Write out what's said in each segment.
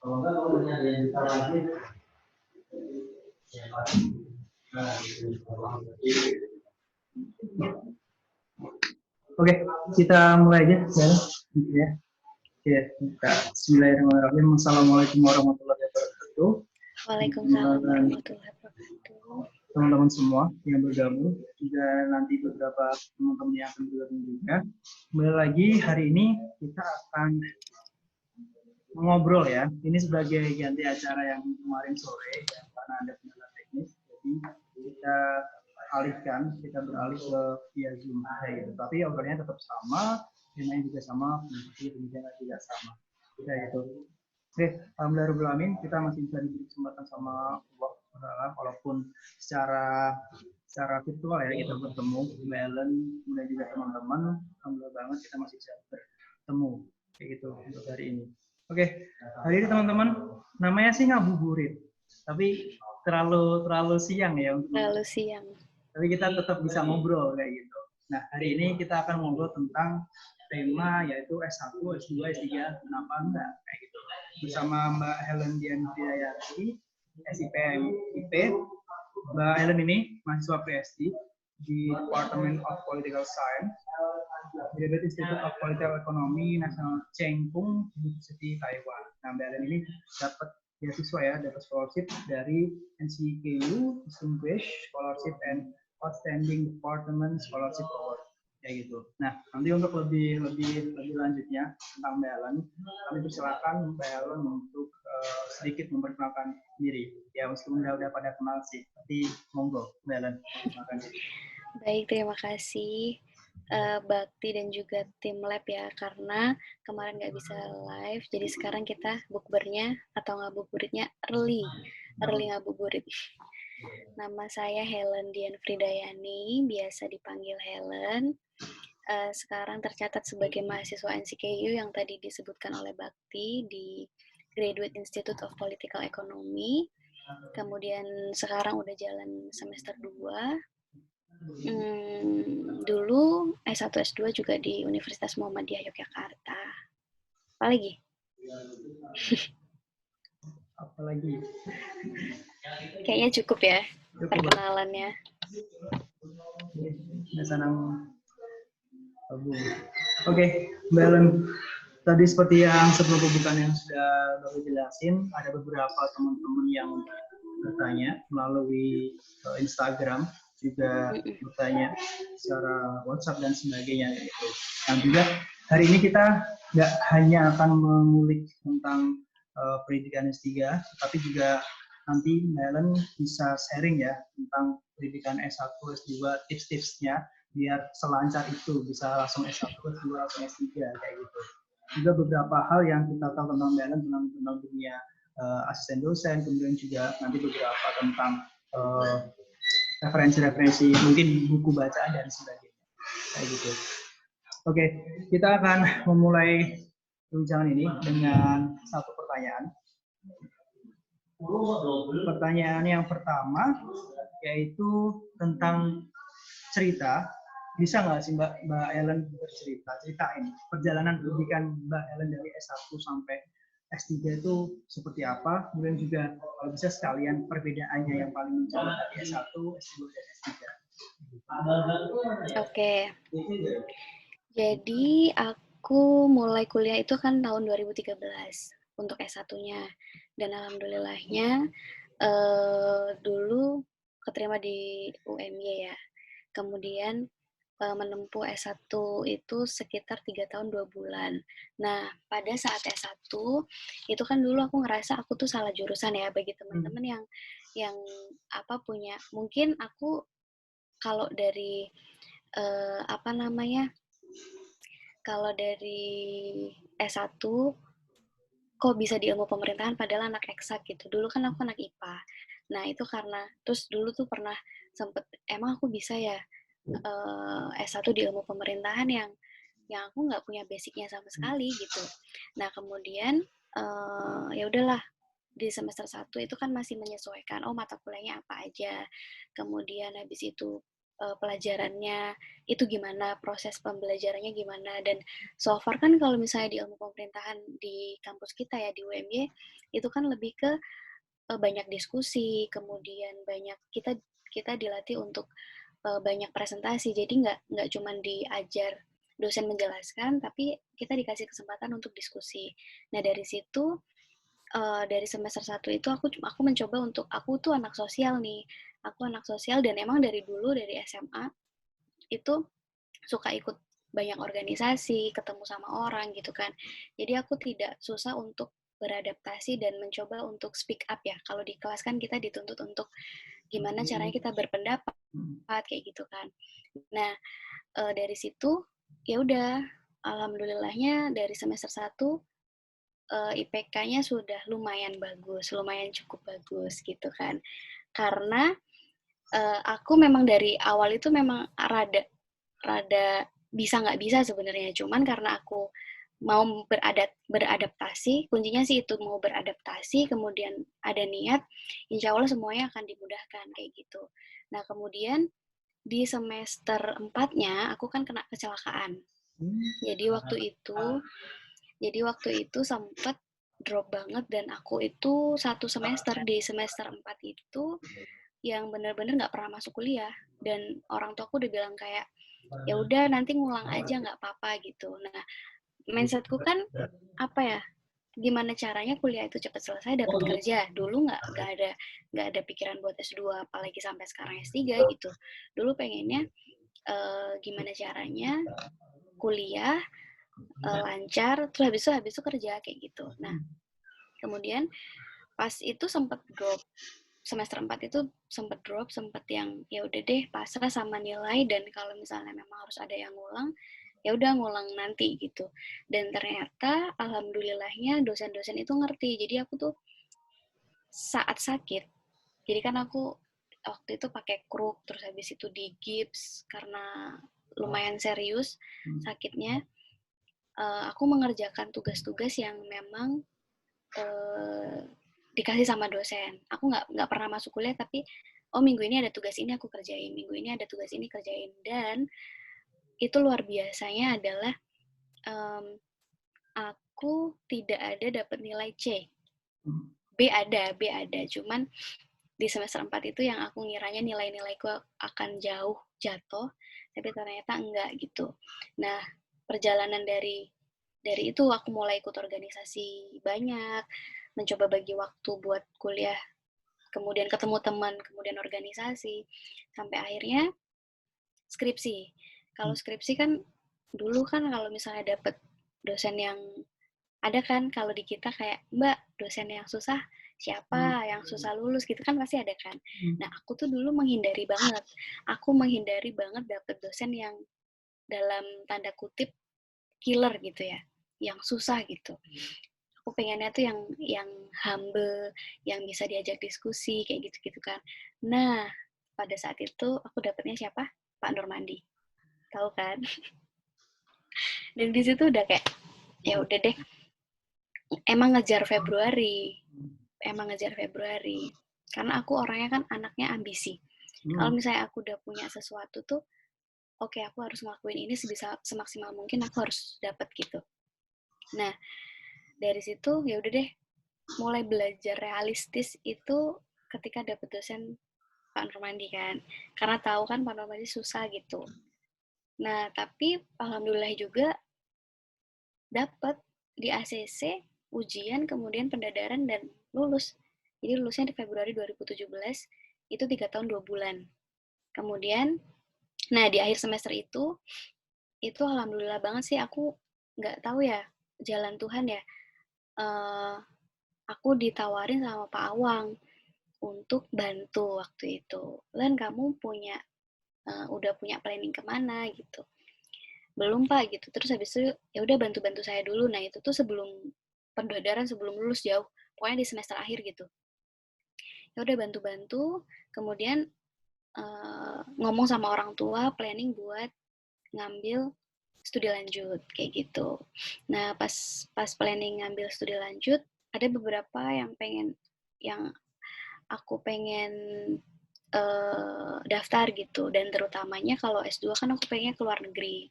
Oke, kita mulai aja ya. Oke, kita Bismillahirrahmanirrahim. Assalamualaikum warahmatullahi wabarakatuh. Waalaikumsalam warahmatullahi wabarakatuh. Teman-teman semua yang bergabung, juga nanti beberapa teman-teman yang akan bergabung juga. Kembali lagi hari ini kita akan ngobrol ya. Ini sebagai ganti acara yang kemarin sore ya, karena ada kendala teknis. Jadi kita beralih ke via Zoom kayak gitu. Tapi obrolannya tetap sama, temanya juga sama, pendidikan juga sama. Kita itu. Oke, alhamdulillah kita masih bisa diberi kesempatan sama Allah, walaupun secara virtual ya kita bertemu, Mbak Ellen dan juga teman-teman. Alhamdulillah banget kita masih bisa bertemu kayak gitu untuk hari ini. Oke, hari ini teman-teman, namanya sih ngabuburit, tapi terlalu siang ya untuk terlalu siang. Tapi kita tetap bisa ngobrol kayak gitu. Nah, hari ini kita akan ngobrol tentang tema yaitu S1, S2, S3, kenapa enggak kayak gitu. Bersama Mbak Helen Dian Hidayati, SIPM IP. Mbak Helen ini mahasiswa PhD di Department of Political Science, Graduate Institute of Political Economy, National Cheng Kung University, Taiwan. Nah, Mbak Helen ini dapat beasiswa ya, dapat scholarship dari NCKU, Distinguished Scholarship and Outstanding Department Scholarship Award, kayak gitu. Nah, nanti untuk lebih lanjutnya tentang Mbak Ellen, kami persilakan Mbak Ellen untuk sedikit memperkenalkan diri. Ya, meskipun udah pada kenal sih, tapi monggo Mbak Ellen. Baik, terima kasih Bakti dan juga tim lab ya, karena kemarin nggak bisa live, jadi sekarang kita bukbernya atau ngabuburitnya early ngabuburit. Nama saya Helen Dian Fridayani, biasa dipanggil Helen. Sekarang tercatat sebagai mahasiswa NCKU yang tadi disebutkan oleh Bakti di Graduate Institute of Political Economy. Kemudian sekarang udah jalan semester 2. Dulu S1, S2 juga di Universitas Muhammadiyah Yogyakarta. Apalagi? Apalagi? Kayaknya cukup ya perkenalannya. Oke, Mbak Ellen. Tadi seperti yang sebelum pembukaan yang sudah Bapak jelasin, ada beberapa teman-teman yang bertanya melalui Instagram, juga bertanya secara WhatsApp dan sebagainya. Gitu. Dan juga hari ini kita nggak hanya akan mengulik tentang pendidikan S3, tapi juga nanti Mbak Ellen bisa sharing ya tentang pendidikan S1, S2, tips-tipsnya biar selancar itu, bisa langsung S1, S2, langsung S3 kayak gitu. Juga beberapa hal yang kita tahu tentang Mbak Ellen tentang dunia asisten dosen, kemudian juga nanti beberapa tentang referensi-referensi, mungkin buku bacaan dan sebagainya kayak gitu. Oke, kita akan memulai perbincangan ini dengan satu pertanyaan. Pertanyaan yang pertama yaitu tentang cerita. Bisa nggak sih Mbak Ellen ceritain perjalanan pendidikan Mbak Ellen dari S1 sampai S3 itu seperti apa? Kemudian juga kalau bisa sekalian perbedaannya yang paling mencolok dari S1, S2, dan S3. Oke. Jadi aku mulai kuliah itu kan tahun 2013 untuk S1-nya. Dan alhamdulillahnya dulu keterima di UMY ya. Kemudian menempuh S1 itu sekitar 3 tahun 2 bulan. Nah, pada saat S1 itu kan dulu aku ngerasa aku tuh salah jurusan ya, bagi teman-teman yang punya, mungkin aku kalau dari kalau dari S1 kok bisa di ilmu pemerintahan padahal anak eksak gitu. Dulu kan aku anak IPA. Nah, itu karena terus dulu tuh pernah sempet emang aku bisa ya S1 di ilmu pemerintahan yang aku nggak punya basicnya sama sekali gitu. Nah, kemudian ya udahlah, di semester 1 itu kan masih menyesuaikan, mata kuliahnya apa aja. Kemudian habis itu pelajarannya itu gimana, proses pembelajarannya gimana. Dan so far kan kalau misalnya di ilmu pemerintahan di kampus kita ya, di UMY, itu kan lebih ke banyak diskusi, kemudian banyak kita dilatih untuk banyak presentasi. Jadi nggak cuma diajar dosen menjelaskan, tapi kita dikasih kesempatan untuk diskusi. Nah dari situ dari semester 1 itu aku mencoba untuk aku tuh anak sosial nih. Aku anak sosial dan emang dari dulu dari SMA itu suka ikut banyak organisasi, ketemu sama orang gitu kan. Jadi aku tidak susah untuk beradaptasi dan mencoba untuk speak up ya. Kalau di kelas kan kita dituntut untuk gimana caranya kita berpendapat kayak gitu kan. Nah, dari situ ya udah alhamdulillahnya dari semester 1 IPK-nya sudah lumayan bagus, lumayan cukup bagus gitu kan. Karena aku memang dari awal itu memang rada rada bisa nggak bisa sebenarnya, cuman karena aku mau beradaptasi, kuncinya sih itu mau beradaptasi, kemudian ada niat, insya Allah semuanya akan dimudahkan kayak gitu. Nah kemudian di semester 4-nya aku kan kena kecelakaan. Jadi waktu itu sempat drop banget dan aku itu satu semester di semester 4 itu yang bener-bener nggak pernah masuk kuliah dan orang tua aku udah bilang kayak ya udah nanti ngulang aja nggak apa-apa gitu. Nah mindsetku kan apa ya gimana caranya kuliah itu cepat selesai dapat kerja dulu nggak ada pikiran buat S2 apalagi sampai sekarang S3 gitu. Dulu pengennya gimana caranya kuliah lancar terus habis itu kerja kayak gitu. Nah kemudian pas itu sempat drop semester 4 itu sempat drop, sempat yang ya udah deh pasrah sama nilai dan kalau misalnya memang harus ada yang ngulang, ya udah ngulang nanti gitu. Dan ternyata alhamdulillahnya dosen-dosen itu ngerti. Jadi aku tuh saat sakit, jadi kan aku waktu itu pakai kruk terus habis itu di gips karena lumayan serius sakitnya. Aku mengerjakan tugas-tugas yang memang dikasih sama dosen. Aku nggak pernah masuk kuliah tapi oh minggu ini ada tugas ini aku kerjain, minggu ini ada tugas ini kerjain dan itu luar biasanya adalah um, aku tidak ada dapat nilai C. B ada, cuman di semester 4 itu yang aku ngiranya nilai-nilaiku akan jauh jatuh, tapi ternyata enggak gitu. Nah, perjalanan dari itu aku mulai ikut organisasi banyak, mencoba bagi waktu buat kuliah, kemudian ketemu teman, kemudian organisasi, sampai akhirnya skripsi. Kalau skripsi kan dulu kan kalau misalnya dapet dosen yang ada kan kalau di kita kayak Mbak dosen yang susah siapa yang susah lulus gitu kan pasti ada kan. Nah aku tuh dulu menghindari banget. Aku menghindari banget dapet dosen yang dalam tanda kutip killer gitu ya, yang susah gitu. Aku pengennya tuh yang humble, yang bisa diajak diskusi kayak gitu-gitu kan. Nah pada saat itu aku dapetnya siapa? Pak Nurmandi. Tahu kan? Dan di situ udah kayak ya udah deh emang ngejar Februari karena aku orangnya kan anaknya ambisi. Kalau misalnya aku udah punya sesuatu tuh oke, aku harus ngelakuin ini semaksimal mungkin aku harus dapat gitu. Nah dari situ ya udah deh mulai belajar realistis itu ketika dapet dosen Pak Nurmandi kan karena tahu kan Pak Nurmandi susah gitu. Nah tapi alhamdulillah juga dapat di ACC ujian kemudian pendadaran dan lulus. Jadi lulusnya di Februari 2017 itu 3 tahun 2 bulan. Kemudian nah di akhir semester itu alhamdulillah banget sih aku nggak tahu ya jalan Tuhan ya. Aku ditawarin sama Pak Awang untuk bantu waktu itu. Len kamu udah punya planning kemana gitu. Belum Pak gitu. Terus habis itu ya udah bantu-bantu saya dulu. Nah itu tuh sebelum pendadaran sebelum lulus jauh. Pokoknya di semester akhir gitu. Ya udah bantu-bantu. Kemudian ngomong sama orang tua planning buat ngambil studi lanjut kayak gitu. Nah pas planning ngambil studi lanjut ada beberapa yang aku pengen daftar gitu. Dan terutamanya kalau S2 kan aku pengen ke luar negeri.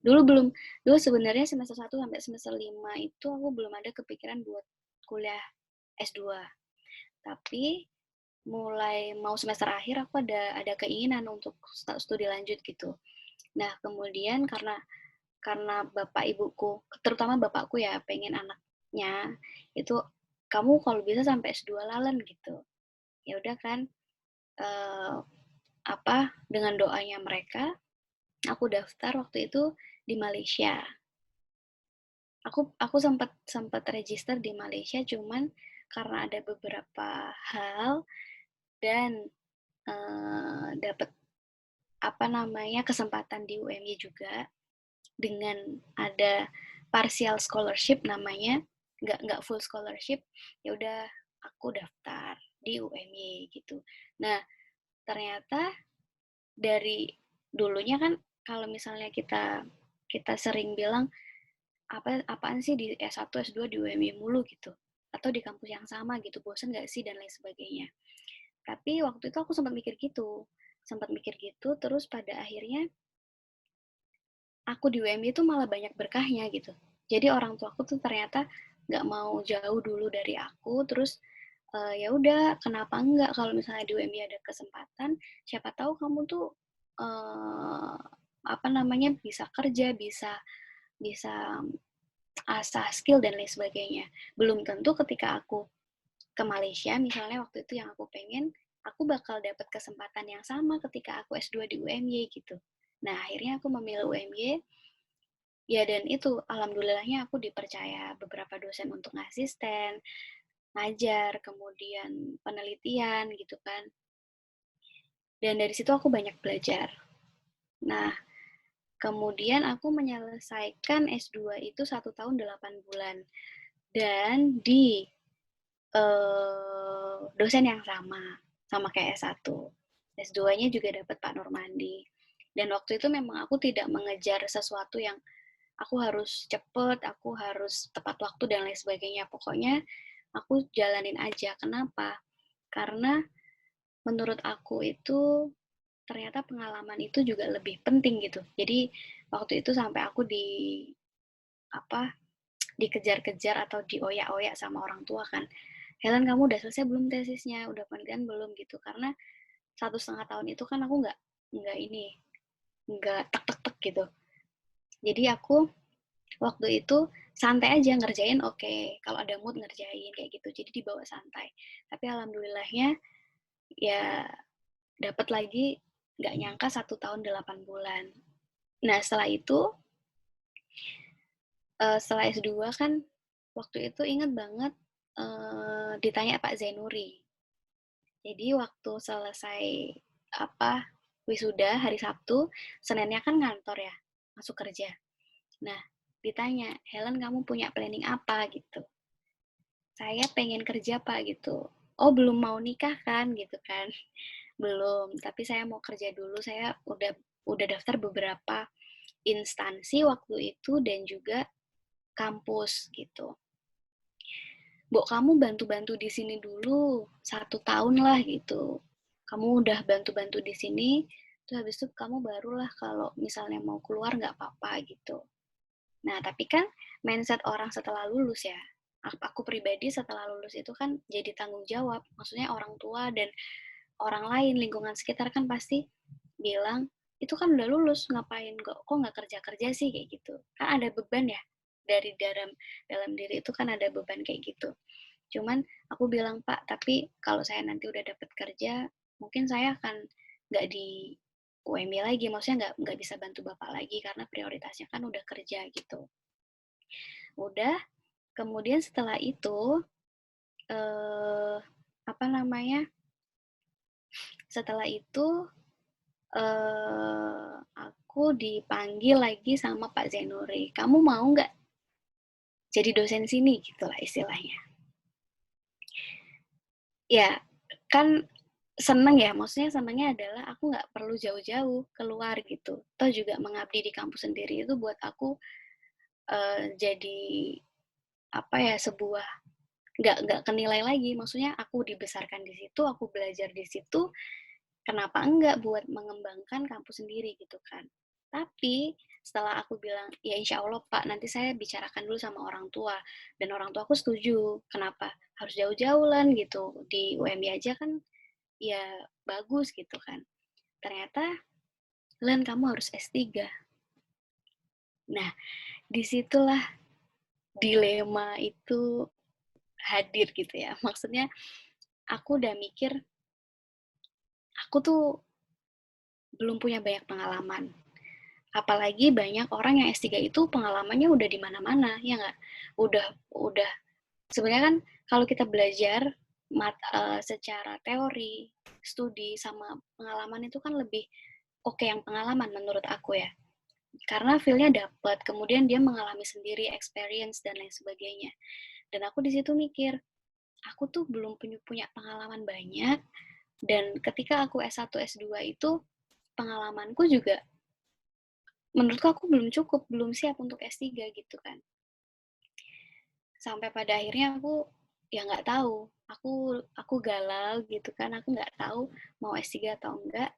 Dulu sebenarnya semester 1 sampai semester 5 itu aku belum ada kepikiran buat kuliah S2. Tapi mulai mau semester akhir aku ada keinginan untuk studi lanjut gitu. Nah, kemudian karena bapak ibuku, terutama bapakku ya, pengen anaknya itu kamu kalau bisa sampai S2 lalen gitu. Ya udah kan, dengan doanya mereka, aku daftar waktu itu di Malaysia. Aku sempat register di Malaysia, cuman karena ada beberapa hal dan dapat kesempatan di UMY juga dengan ada partial scholarship namanya, nggak full scholarship. Ya udah aku daftar di UMY gitu. Nah, ternyata dari dulunya kan kalau misalnya kita kita sering bilang apaan sih di S1 S2 di UMY mulu gitu, atau di kampus yang sama gitu, bosan nggak sih dan lain sebagainya. Tapi waktu itu aku sempat mikir gitu, terus pada akhirnya aku di UMY itu malah banyak berkahnya gitu. Jadi orang tuaku tuh ternyata nggak mau jauh dulu dari aku, terus ya udah kenapa enggak kalau misalnya di UMY ada kesempatan, siapa tahu kamu tuh uh, bisa kerja, bisa asah skill dan lain sebagainya. Belum tentu ketika aku ke Malaysia misalnya waktu itu yang aku pengen, aku bakal dapat kesempatan yang sama ketika aku S2 di UMY gitu. Nah, akhirnya aku memilih UMY. Ya, dan itu alhamdulillahnya aku dipercaya beberapa dosen untuk asisten, ngajar, kemudian penelitian gitu kan. Dan dari situ aku banyak belajar. Nah, kemudian aku menyelesaikan S2 itu 1 tahun 8 bulan. Dan di dosen yang sama kayak S1. S2-nya juga dapat Pak Nurmandi. Dan waktu itu memang aku tidak mengejar sesuatu yang aku harus cepet, aku harus tepat waktu dan lain sebagainya. Pokoknya aku jalanin aja. Kenapa? Karena menurut aku itu ternyata pengalaman itu juga lebih penting gitu. Jadi waktu itu sampai aku apa dikejar-kejar atau dioyak-oyak sama orang tua kan. Helen, kamu udah selesai belum tesisnya? Udah penelitian belum gitu? Karena 1,5 tahun itu kan aku nggak tek tek tek gitu. Jadi aku waktu itu santai aja ngerjain, oke, kalau ada mood ngerjain kayak gitu, jadi dibawa santai. Tapi alhamdulillahnya ya dapat lagi, nggak nyangka 1 tahun 8 bulan. Nah, setelah S2 kan waktu itu inget banget ditanya Pak Zainuri. Jadi waktu selesai wisuda hari Sabtu, Seninnya kan ngantor ya, masuk kerja. Nah, ditanya, Helen kamu punya planning apa gitu? Saya pengen kerja Pak gitu. Oh, belum mau nikah kan gitu kan? Belum, tapi saya mau kerja dulu. Saya udah daftar beberapa instansi waktu itu dan juga kampus gitu. Mbok, kamu bantu-bantu di sini dulu 1 tahun lah gitu. Kamu udah bantu-bantu di sini, terus habis itu kamu barulah kalau misalnya mau keluar nggak apa-apa gitu. Nah, tapi kan mindset orang setelah lulus ya, aku pribadi setelah lulus itu kan jadi tanggung jawab. Maksudnya orang tua dan orang lain, lingkungan sekitar kan pasti bilang, itu kan udah lulus, ngapain kok nggak kerja-kerja sih kayak gitu. Kan ada beban ya, dari dalam diri itu kan ada beban kayak gitu. Cuman aku bilang, Pak, tapi kalau saya nanti udah dapat kerja, mungkin saya akan nggak di UMY lagi, maksudnya nggak bisa bantu Bapak lagi karena prioritasnya kan udah kerja gitu. Udah, kemudian setelah itu eh, setelah itu aku dipanggil lagi sama Pak Zainuri. Kamu mau nggak jadi dosen sini gitulah istilahnya. Ya, kan seneng ya, maksudnya senengnya adalah aku nggak perlu jauh-jauh keluar gitu. Toh juga mengabdi di kampus sendiri itu buat aku jadi sebuah nggak kenilai lagi. Maksudnya aku dibesarkan di situ, aku belajar di situ, kenapa enggak buat mengembangkan kampus sendiri gitu kan. Tapi setelah aku bilang, ya insya Allah Pak, nanti saya bicarakan dulu sama orang tua. Dan orang tua aku setuju. Kenapa? Harus jauh-jauh Lan gitu. Di UMY aja kan ya bagus gitu kan. Ternyata, Lan kamu harus S3. Nah, disitulah dilema itu hadir gitu ya. Maksudnya, aku udah mikir, aku tuh belum punya banyak pengalaman. Apalagi banyak orang yang S3 itu pengalamannya udah di mana-mana, ya nggak? Udah. Sebenarnya kan kalau kita belajar secara teori, studi, sama pengalaman itu kan lebih oke yang pengalaman menurut aku ya. Karena feel-nya dapat, kemudian dia mengalami sendiri, experience, dan lain sebagainya. Dan aku di situ mikir, aku tuh belum punya pengalaman banyak, dan ketika aku S1, S2 itu, pengalamanku juga menurutku aku belum cukup, belum siap untuk S3 gitu kan. Sampai pada akhirnya aku ya nggak tahu, aku galau gitu kan, aku nggak tahu mau S3 atau enggak.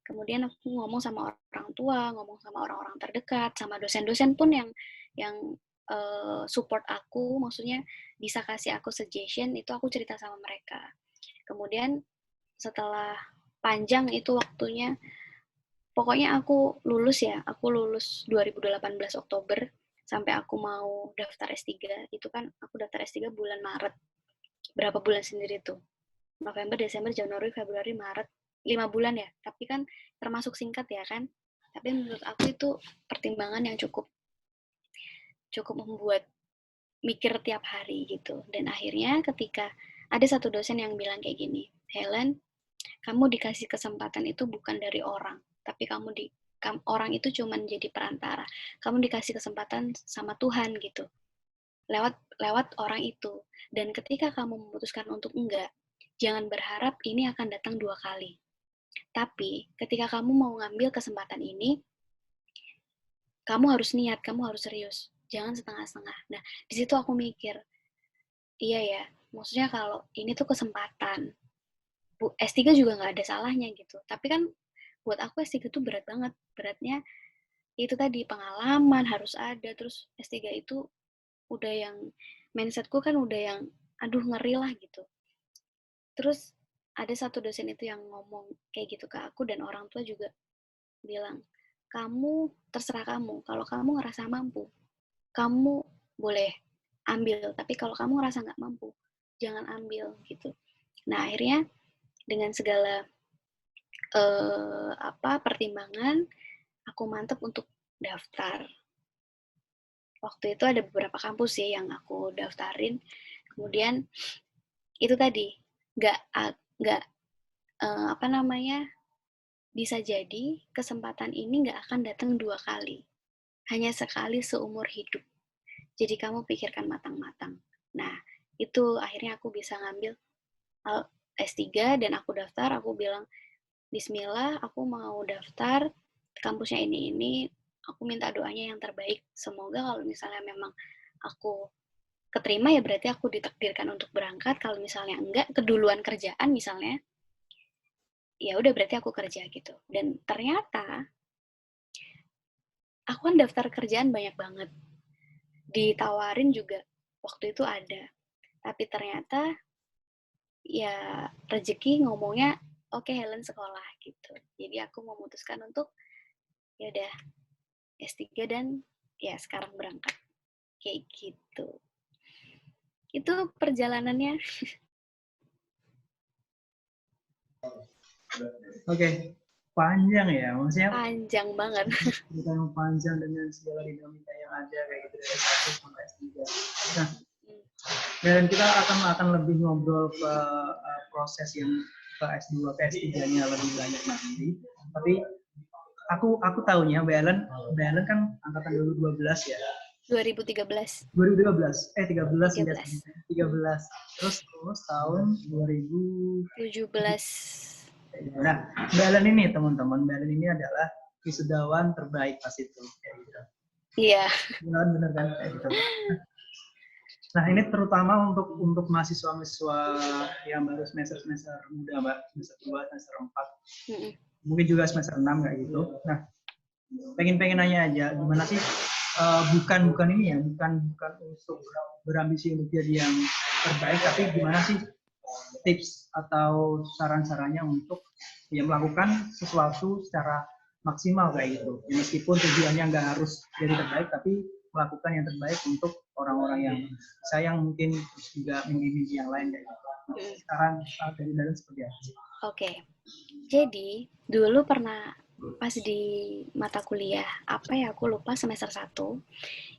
Kemudian aku ngomong sama orang tua, ngomong sama orang-orang terdekat, sama dosen-dosen pun yang support aku, maksudnya bisa kasih aku suggestion, itu aku cerita sama mereka. Kemudian setelah panjang itu waktunya, pokoknya aku lulus 2018 Oktober, sampai aku mau daftar S3, itu kan aku daftar S3 bulan Maret. Berapa bulan sendiri tuh? November, Desember, Januari, Februari, Maret. 5 bulan ya, tapi kan termasuk singkat ya kan. Tapi menurut aku itu pertimbangan yang cukup membuat mikir tiap hari gitu. Dan akhirnya ketika ada satu dosen yang bilang kayak gini, Helen, kamu dikasih kesempatan itu bukan dari orang, tapi orang itu cuma jadi perantara. Kamu dikasih kesempatan sama Tuhan gitu, lewat orang itu. Dan ketika kamu memutuskan untuk enggak, jangan berharap ini akan datang 2 kali. Tapi ketika kamu mau ngambil kesempatan ini, kamu harus niat, kamu harus serius. Jangan setengah-setengah. Nah, di situ aku mikir, iya ya, maksudnya kalau ini tuh kesempatan. S3 juga nggak ada salahnya gitu. Tapi kan buat aku S3 tuh berat banget. Beratnya itu tadi, pengalaman harus ada. Terus S3 itu udah yang, mindsetku kan udah yang, aduh ngeri lah gitu. Terus ada satu dosen itu yang ngomong kayak gitu ke aku, dan orang tua juga bilang, kamu terserah kamu. Kalau kamu ngerasa mampu, kamu boleh ambil. Tapi kalau kamu ngerasa nggak mampu, jangan ambil gitu. Nah akhirnya dengan segala pertimbangan, aku mantep untuk daftar. Waktu itu ada beberapa kampus sih yang aku daftarin. Kemudian itu tadi nggak bisa jadi kesempatan ini nggak akan datang 2 kali, hanya sekali seumur hidup. Jadi kamu pikirkan matang-matang. Nah itu akhirnya aku bisa ngambil S3 dan aku daftar. Aku bilang, Bismillah, aku mau daftar kampusnya ini. Aku minta doanya yang terbaik. Semoga kalau misalnya memang aku keterima, ya berarti aku ditakdirkan untuk berangkat. Kalau misalnya enggak, keduluan kerjaan misalnya, ya udah berarti aku kerja gitu. Dan ternyata aku kan daftar kerjaan banyak banget. Ditawarin juga waktu itu ada. Tapi ternyata ya rezeki ngomongnya, oke, Helen sekolah gitu. Jadi aku memutuskan untuk ya udah S3 dan ya sekarang berangkat. Kayak gitu. Itu perjalanannya. Oke, panjang ya, maksudnya Panjang banget. cerita yang panjang dengan segala dinamika yang ada kayak gitu dari 1 sampai 3. Nah, dan kita akan lebih ngobrol ke proses yang ke S2 ke S3-nya lebih banyak nanti. Tapi aku tahunya Mbak Ellen kan angkatan 2012 ya. 2013. 2013. 13 hingga 13. 13. Terus tahun 17. Nah, Mbak Ellen ini teman-teman, Mbak Ellen ini adalah wisudawan terbaik pas itu kayak gitu. Iya. Benar kan kayak gitu. Nah, ini terutama untuk mahasiswa-mahasiswa yang baru semester muda, Mbak, semester 2, semester 4. Mungkin juga semester 6 kayak gitu. Nah, pengen nanya aja, gimana sih bukan ini ya, bukan untuk berambisi untuk jadi yang terbaik, tapi gimana sih tips atau saran-sarannya untuk ya melakukan sesuatu secara maksimal kayak gitu. Ya, meskipun tujuannya nggak harus jadi terbaik, tapi melakukan yang terbaik untuk orang-orang yang sayang mungkin juga mimpi-mimpi yang lain kayak gitu. Saran dari dalam seperti apa? Oke. Jadi, dulu pernah pas di mata kuliah, apa ya aku lupa semester 1,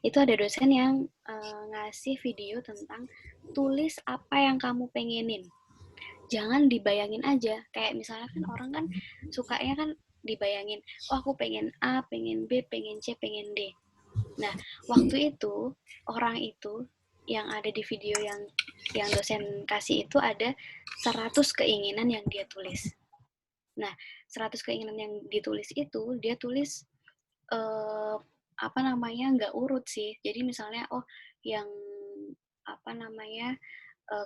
itu ada dosen yang ngasih video tentang tulis apa yang kamu pengenin. Jangan dibayangin aja, kayak misalnya kan orang kan sukanya kan dibayangin, oh aku pengen A, pengen B, pengen C, pengen D. Nah, waktu itu, orang itu yang ada di video yang dosen kasih itu ada 100 keinginan yang dia tulis. Nah, 100 keinginan yang ditulis itu, dia tulis apa namanya, nggak urut sih. Jadi misalnya, oh yang apa namanya,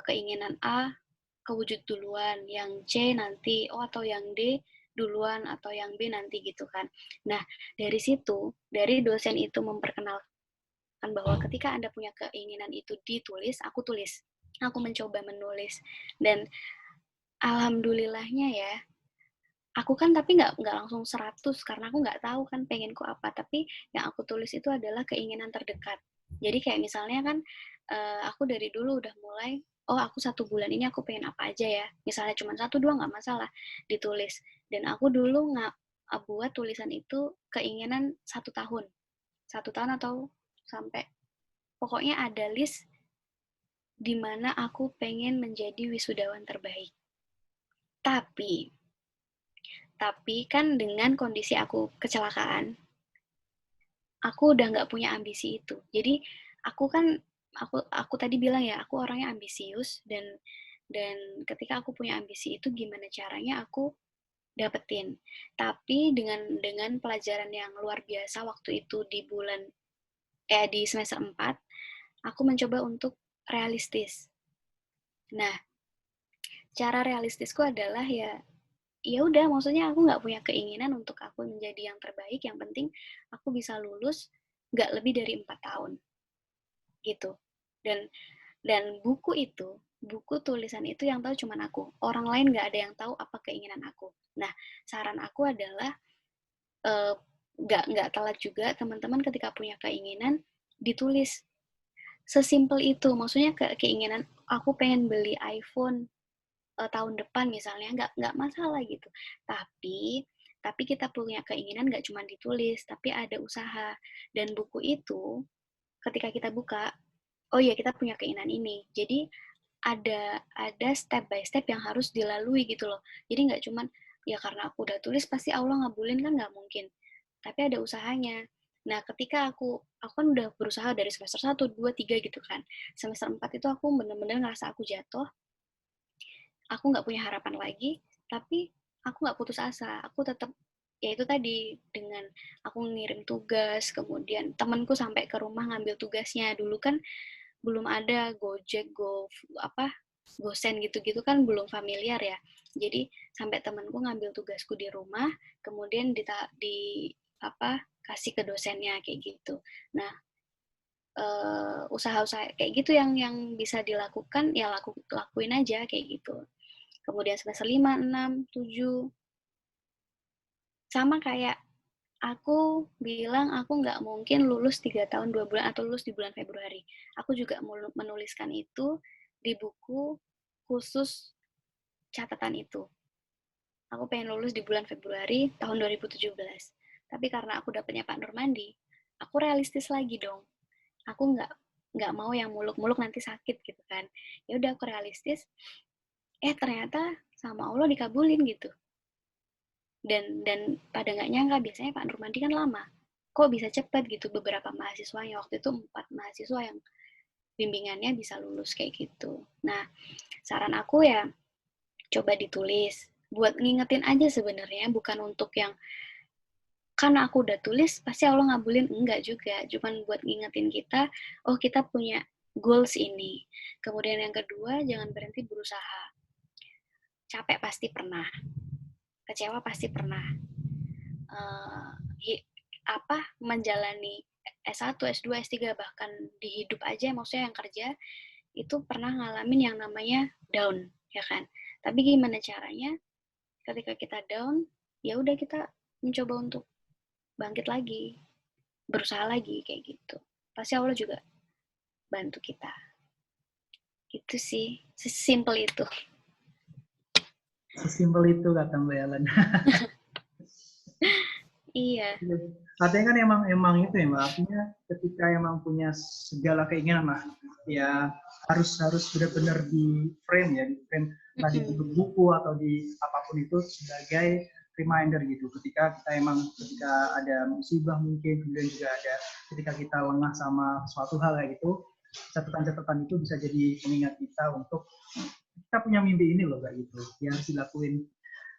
keinginan A kewujud duluan, yang C nanti, oh atau yang D duluan, atau yang B nanti gitu kan. Nah, dari situ, dari dosen itu memperkenalkan bahwa ketika Anda punya keinginan itu ditulis, aku tulis. Aku mencoba menulis. Dan alhamdulillahnya ya, aku kan tapi nggak langsung 100 karena aku nggak tahu kan pengenku apa, tapi yang aku tulis itu adalah keinginan terdekat. Jadi kayak misalnya kan aku dari dulu udah mulai, oh aku 1 bulan ini aku pengen apa aja ya, misalnya cuma 1-2 nggak masalah ditulis. Dan aku dulu nggak buat tulisan itu keinginan 1 tahun, 1 tahun atau sampai pokoknya ada list di mana aku pengen menjadi wisudawan terbaik. Tapi kan dengan kondisi aku kecelakaan, aku udah nggak punya ambisi itu. Jadi aku kan aku tadi bilang ya, aku orangnya ambisius dan ketika aku punya ambisi itu gimana caranya aku dapetin. Tapi dengan pelajaran yang luar biasa waktu itu di semester 4, aku mencoba untuk realistis. Nah, cara realistisku adalah ya udah, maksudnya aku nggak punya keinginan untuk aku menjadi yang terbaik, yang penting aku bisa lulus nggak lebih dari 4 tahun gitu. Dan buku tulisan itu yang tahu cuman aku, orang lain nggak ada yang tahu apa keinginan aku. Nah, saran aku adalah nggak telat juga, teman-teman ketika punya keinginan ditulis, sesimpel itu. Maksudnya keinginan aku pengen beli iPhone tahun depan misalnya, nggak masalah gitu. Tapi kita punya keinginan nggak cuma ditulis, tapi ada usaha. Dan buku itu ketika kita buka, oh ya kita punya keinginan ini. Jadi ada step by step yang harus dilalui gitu loh. Jadi nggak cuman ya karena aku udah tulis pasti Allah ngabulin, kan nggak mungkin. Tapi ada usahanya. Nah, ketika aku kan udah berusaha dari semester 1, 2, 3 gitu kan. Semester 4 itu aku bener-bener ngerasa aku jatuh, aku nggak punya harapan lagi, tapi aku nggak putus asa. Aku tetap, ya itu tadi, dengan aku ngirim tugas, kemudian temanku sampai ke rumah ngambil tugasnya. Dulu kan belum ada Gojek, Gosen gitu-gitu kan belum familiar ya. Jadi sampai temanku ngambil tugasku di rumah, kemudian kasih ke dosennya kayak gitu. Nah, usaha-usaha kayak gitu yang bisa dilakukan ya lakuin aja kayak gitu. Kemudian semester 5, 6, 7 sama kayak aku bilang aku nggak mungkin lulus 3 tahun 2 bulan atau lulus di bulan Februari. Aku juga menuliskan itu di buku khusus catatan itu. Aku pengen lulus di bulan Februari tahun 2017. Tapi karena aku dapetnya Pak Nurmandi, aku realistis lagi dong. Aku nggak mau yang muluk-muluk nanti sakit gitu kan. Ya udah aku realistis. Ternyata sama Allah dikabulin gitu. Dan pada nggak nyangka, biasanya Pak Nurmandi kan lama. Kok bisa cepat gitu, beberapa mahasiswanya. Waktu itu 4 mahasiswa yang bimbingannya bisa lulus kayak gitu. Nah, saran aku ya coba ditulis. Buat ngingetin aja sebenarnya, bukan untuk yang karena aku udah tulis pasti Allah ngabulin, enggak juga. Cuman buat ngingetin kita, oh kita punya goals ini. Kemudian yang kedua, jangan berhenti berusaha. Capek pasti pernah, kecewa pasti pernah. Menjalani S1, S2, S3, bahkan di hidup aja, maksudnya yang kerja, itu pernah ngalamin yang namanya down, ya kan? Tapi gimana caranya ketika kita down, ya udah kita mencoba untuk bangkit lagi, berusaha lagi, kayak gitu. Pasti Allah juga bantu kita. Gitu sih, sesimpel itu. Sesimpel itu kata Mbak Ellen. Iya. Artinya kan emang itu ya Mbak, artinya ketika emang punya segala keinginan lah, ya harus benar-benar di frame ya, di frame tadi di buku atau di apapun itu sebagai reminder gitu. Ketika ada musibah mungkin, kemudian juga ada ketika kita lengah sama suatu hal kayak gitu, catatan-catatan itu bisa jadi pengingat kita untuk kita punya mimpi ini loh kayak gitu, yang harus dilakuin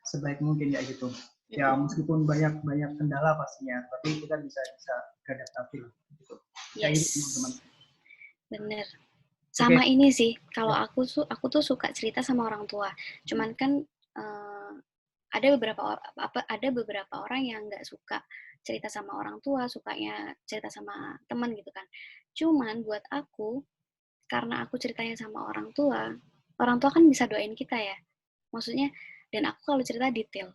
sebaik mungkin kayak gitu. Ya meskipun banyak kendala pastinya, tapi kita bisa beradaptasi gitu. Kayak Yes. gitu teman-teman. Bener. Sama ini sih, kalau aku tuh suka cerita sama orang tua. Cuman kan ada beberapa orang yang nggak suka cerita sama orang tua, sukanya cerita sama teman gitu kan. Cuman buat aku, karena aku ceritanya sama orang tua kan bisa doain kita ya. Maksudnya, dan aku kalau cerita detail.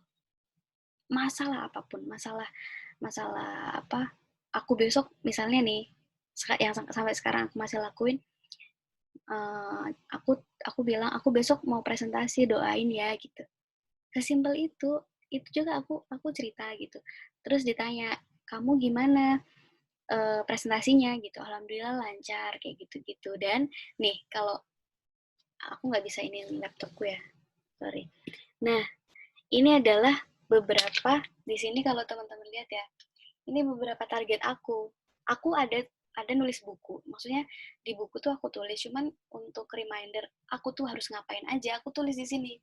Masalah apapun, masalah apa, aku besok misalnya nih, yang sampai sekarang aku masih lakuin, aku bilang aku besok mau presentasi, doain ya gitu. Sesimpel itu juga aku cerita gitu. Terus ditanya, kamu gimana presentasinya gitu? Alhamdulillah lancar kayak gitu-gitu. Dan nih kalau aku nggak bisa ini laptopku ya, sorry. Nah ini adalah beberapa di sini kalau teman-teman lihat ya, ini beberapa target aku. Aku ada nulis buku. Maksudnya di buku tuh aku tulis, cuman untuk reminder aku tuh harus ngapain aja, aku tulis di sini.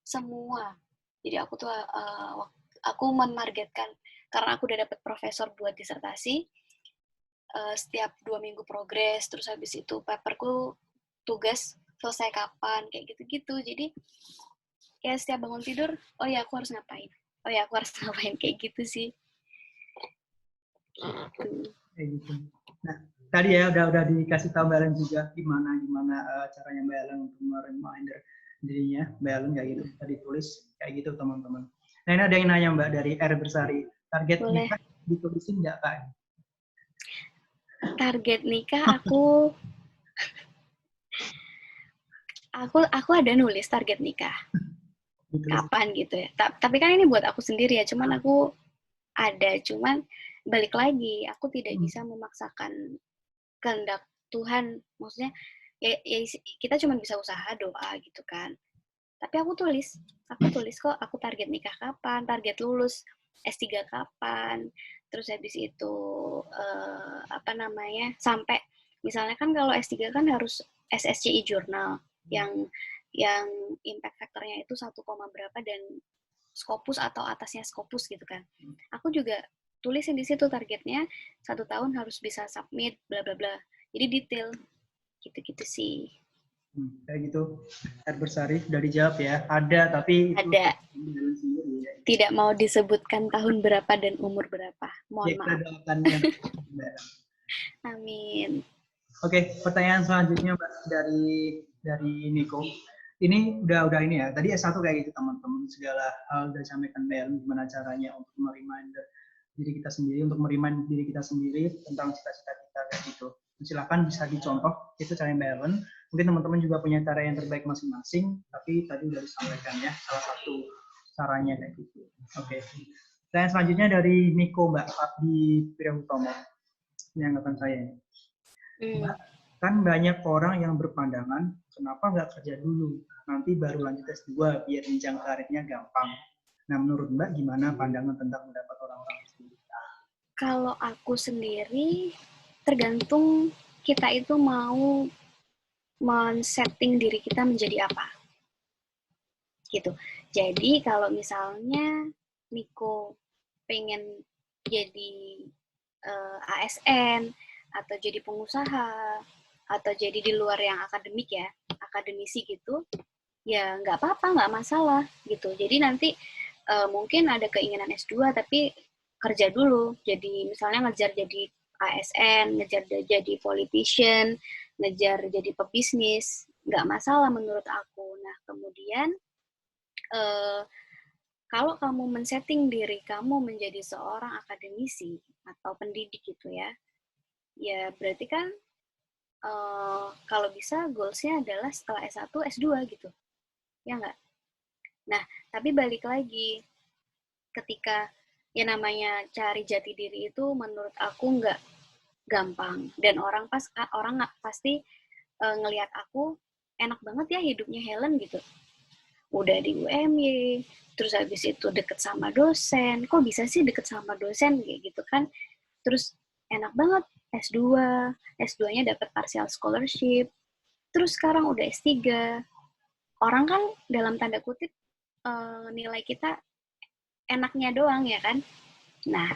Semua. Jadi aku menargetkan, karena aku udah dapet profesor buat disertasi, setiap 2 minggu progres, terus habis itu paperku tugas selesai kapan, kayak gitu-gitu. Jadi ya setiap bangun tidur, oh ya aku harus ngapain, oh ya aku harus ngapain, kayak gitu sih. Kayak gitu. Nah, tadi ya udah dikasih tahu Mbak Ellen juga gimana caranya Mbak Ellen untuk reminder dirinya Mbak Ellen kayak gitu. Tadi tulis kayak gitu teman-teman. Nah ini ada yang nanya Mbak dari R Bersari, target nikah ditulisin nggak Kak? Target nikah aku ada nulis target nikah. Kapan gitu ya. Tapi kan ini buat aku sendiri ya, cuman aku cuman balik lagi, aku tidak bisa memaksakan kehendak Tuhan. Maksudnya ya kita cuma bisa usaha, doa gitu kan. Tapi aku tulis kok aku target nikah kapan, target lulus S3 kapan, terus habis itu sampai misalnya kan kalau S3 kan harus SSCI jurnal yang impact factornya itu 1, berapa dan Scopus atau atasnya Scopus gitu kan. Aku juga tulisin di situ targetnya 1 tahun harus bisa submit bla bla bla. Jadi detail gitu-gitu sih. Kayak gitu. R Bersari sudah dijawab ya. Ada tapi itu ada. Tidak mau disebutkan tahun berapa dan umur berapa. Mohon maaf. Amin. Oke, pertanyaan selanjutnya Mbak dari Niko. Ini udah ini ya. Tadi S1 kayak gitu teman-teman, segala hal udah disampaikan Mbak Ellen gimana caranya untuk merimander diri kita sendiri, untuk merimander diri kita sendiri tentang cita-cita kita kayak gitu. Silakan bisa dicontoh, itu cara Mbak Ellen. Mungkin teman-teman juga punya cara yang terbaik masing-masing, tapi tadi udah disampaikan ya salah satu caranya kayak gitu. Oke. Pertanyaan selanjutnya dari Niko Mbak Abdi Priyahutomo. Ini anggapan saya. Mbak, kan banyak orang yang berpandangan kenapa nggak kerja dulu, nanti baru lanjut S2 biar jenjang karirnya gampang. Nah, menurut Mbak gimana pandangan tentang pendapat orang-orang tersebut? Kalau aku sendiri, tergantung kita itu mau men-setting diri kita menjadi apa. Gitu. Jadi kalau misalnya Niko pengen jadi ASN atau jadi pengusaha atau jadi di luar yang akademik ya, akademisi gitu, ya nggak apa-apa, nggak masalah gitu. Jadi nanti mungkin ada keinginan S2 tapi kerja dulu, jadi misalnya ngejar jadi ASN, ngejar jadi politician, ngejar jadi pebisnis, nggak masalah menurut aku. Nah kemudian eh, kalau kamu men-setting diri kamu menjadi seorang akademisi atau pendidik gitu ya, ya berarti kan kalau bisa goals-nya adalah setelah S1, S2 gitu, ya nggak? Nah, tapi balik lagi, ketika ya namanya cari jati diri itu menurut aku nggak gampang. Dan orang nggak pasti ngelihat aku enak banget ya hidupnya Helen gitu. Udah di UMY, terus habis itu deket sama dosen. Kok bisa sih deket sama dosen kayak gitu kan? Terus enak banget S2, S2-nya dapat partial scholarship. Terus sekarang udah S3. Orang kan dalam tanda kutip nilai kita enaknya doang ya kan. Nah,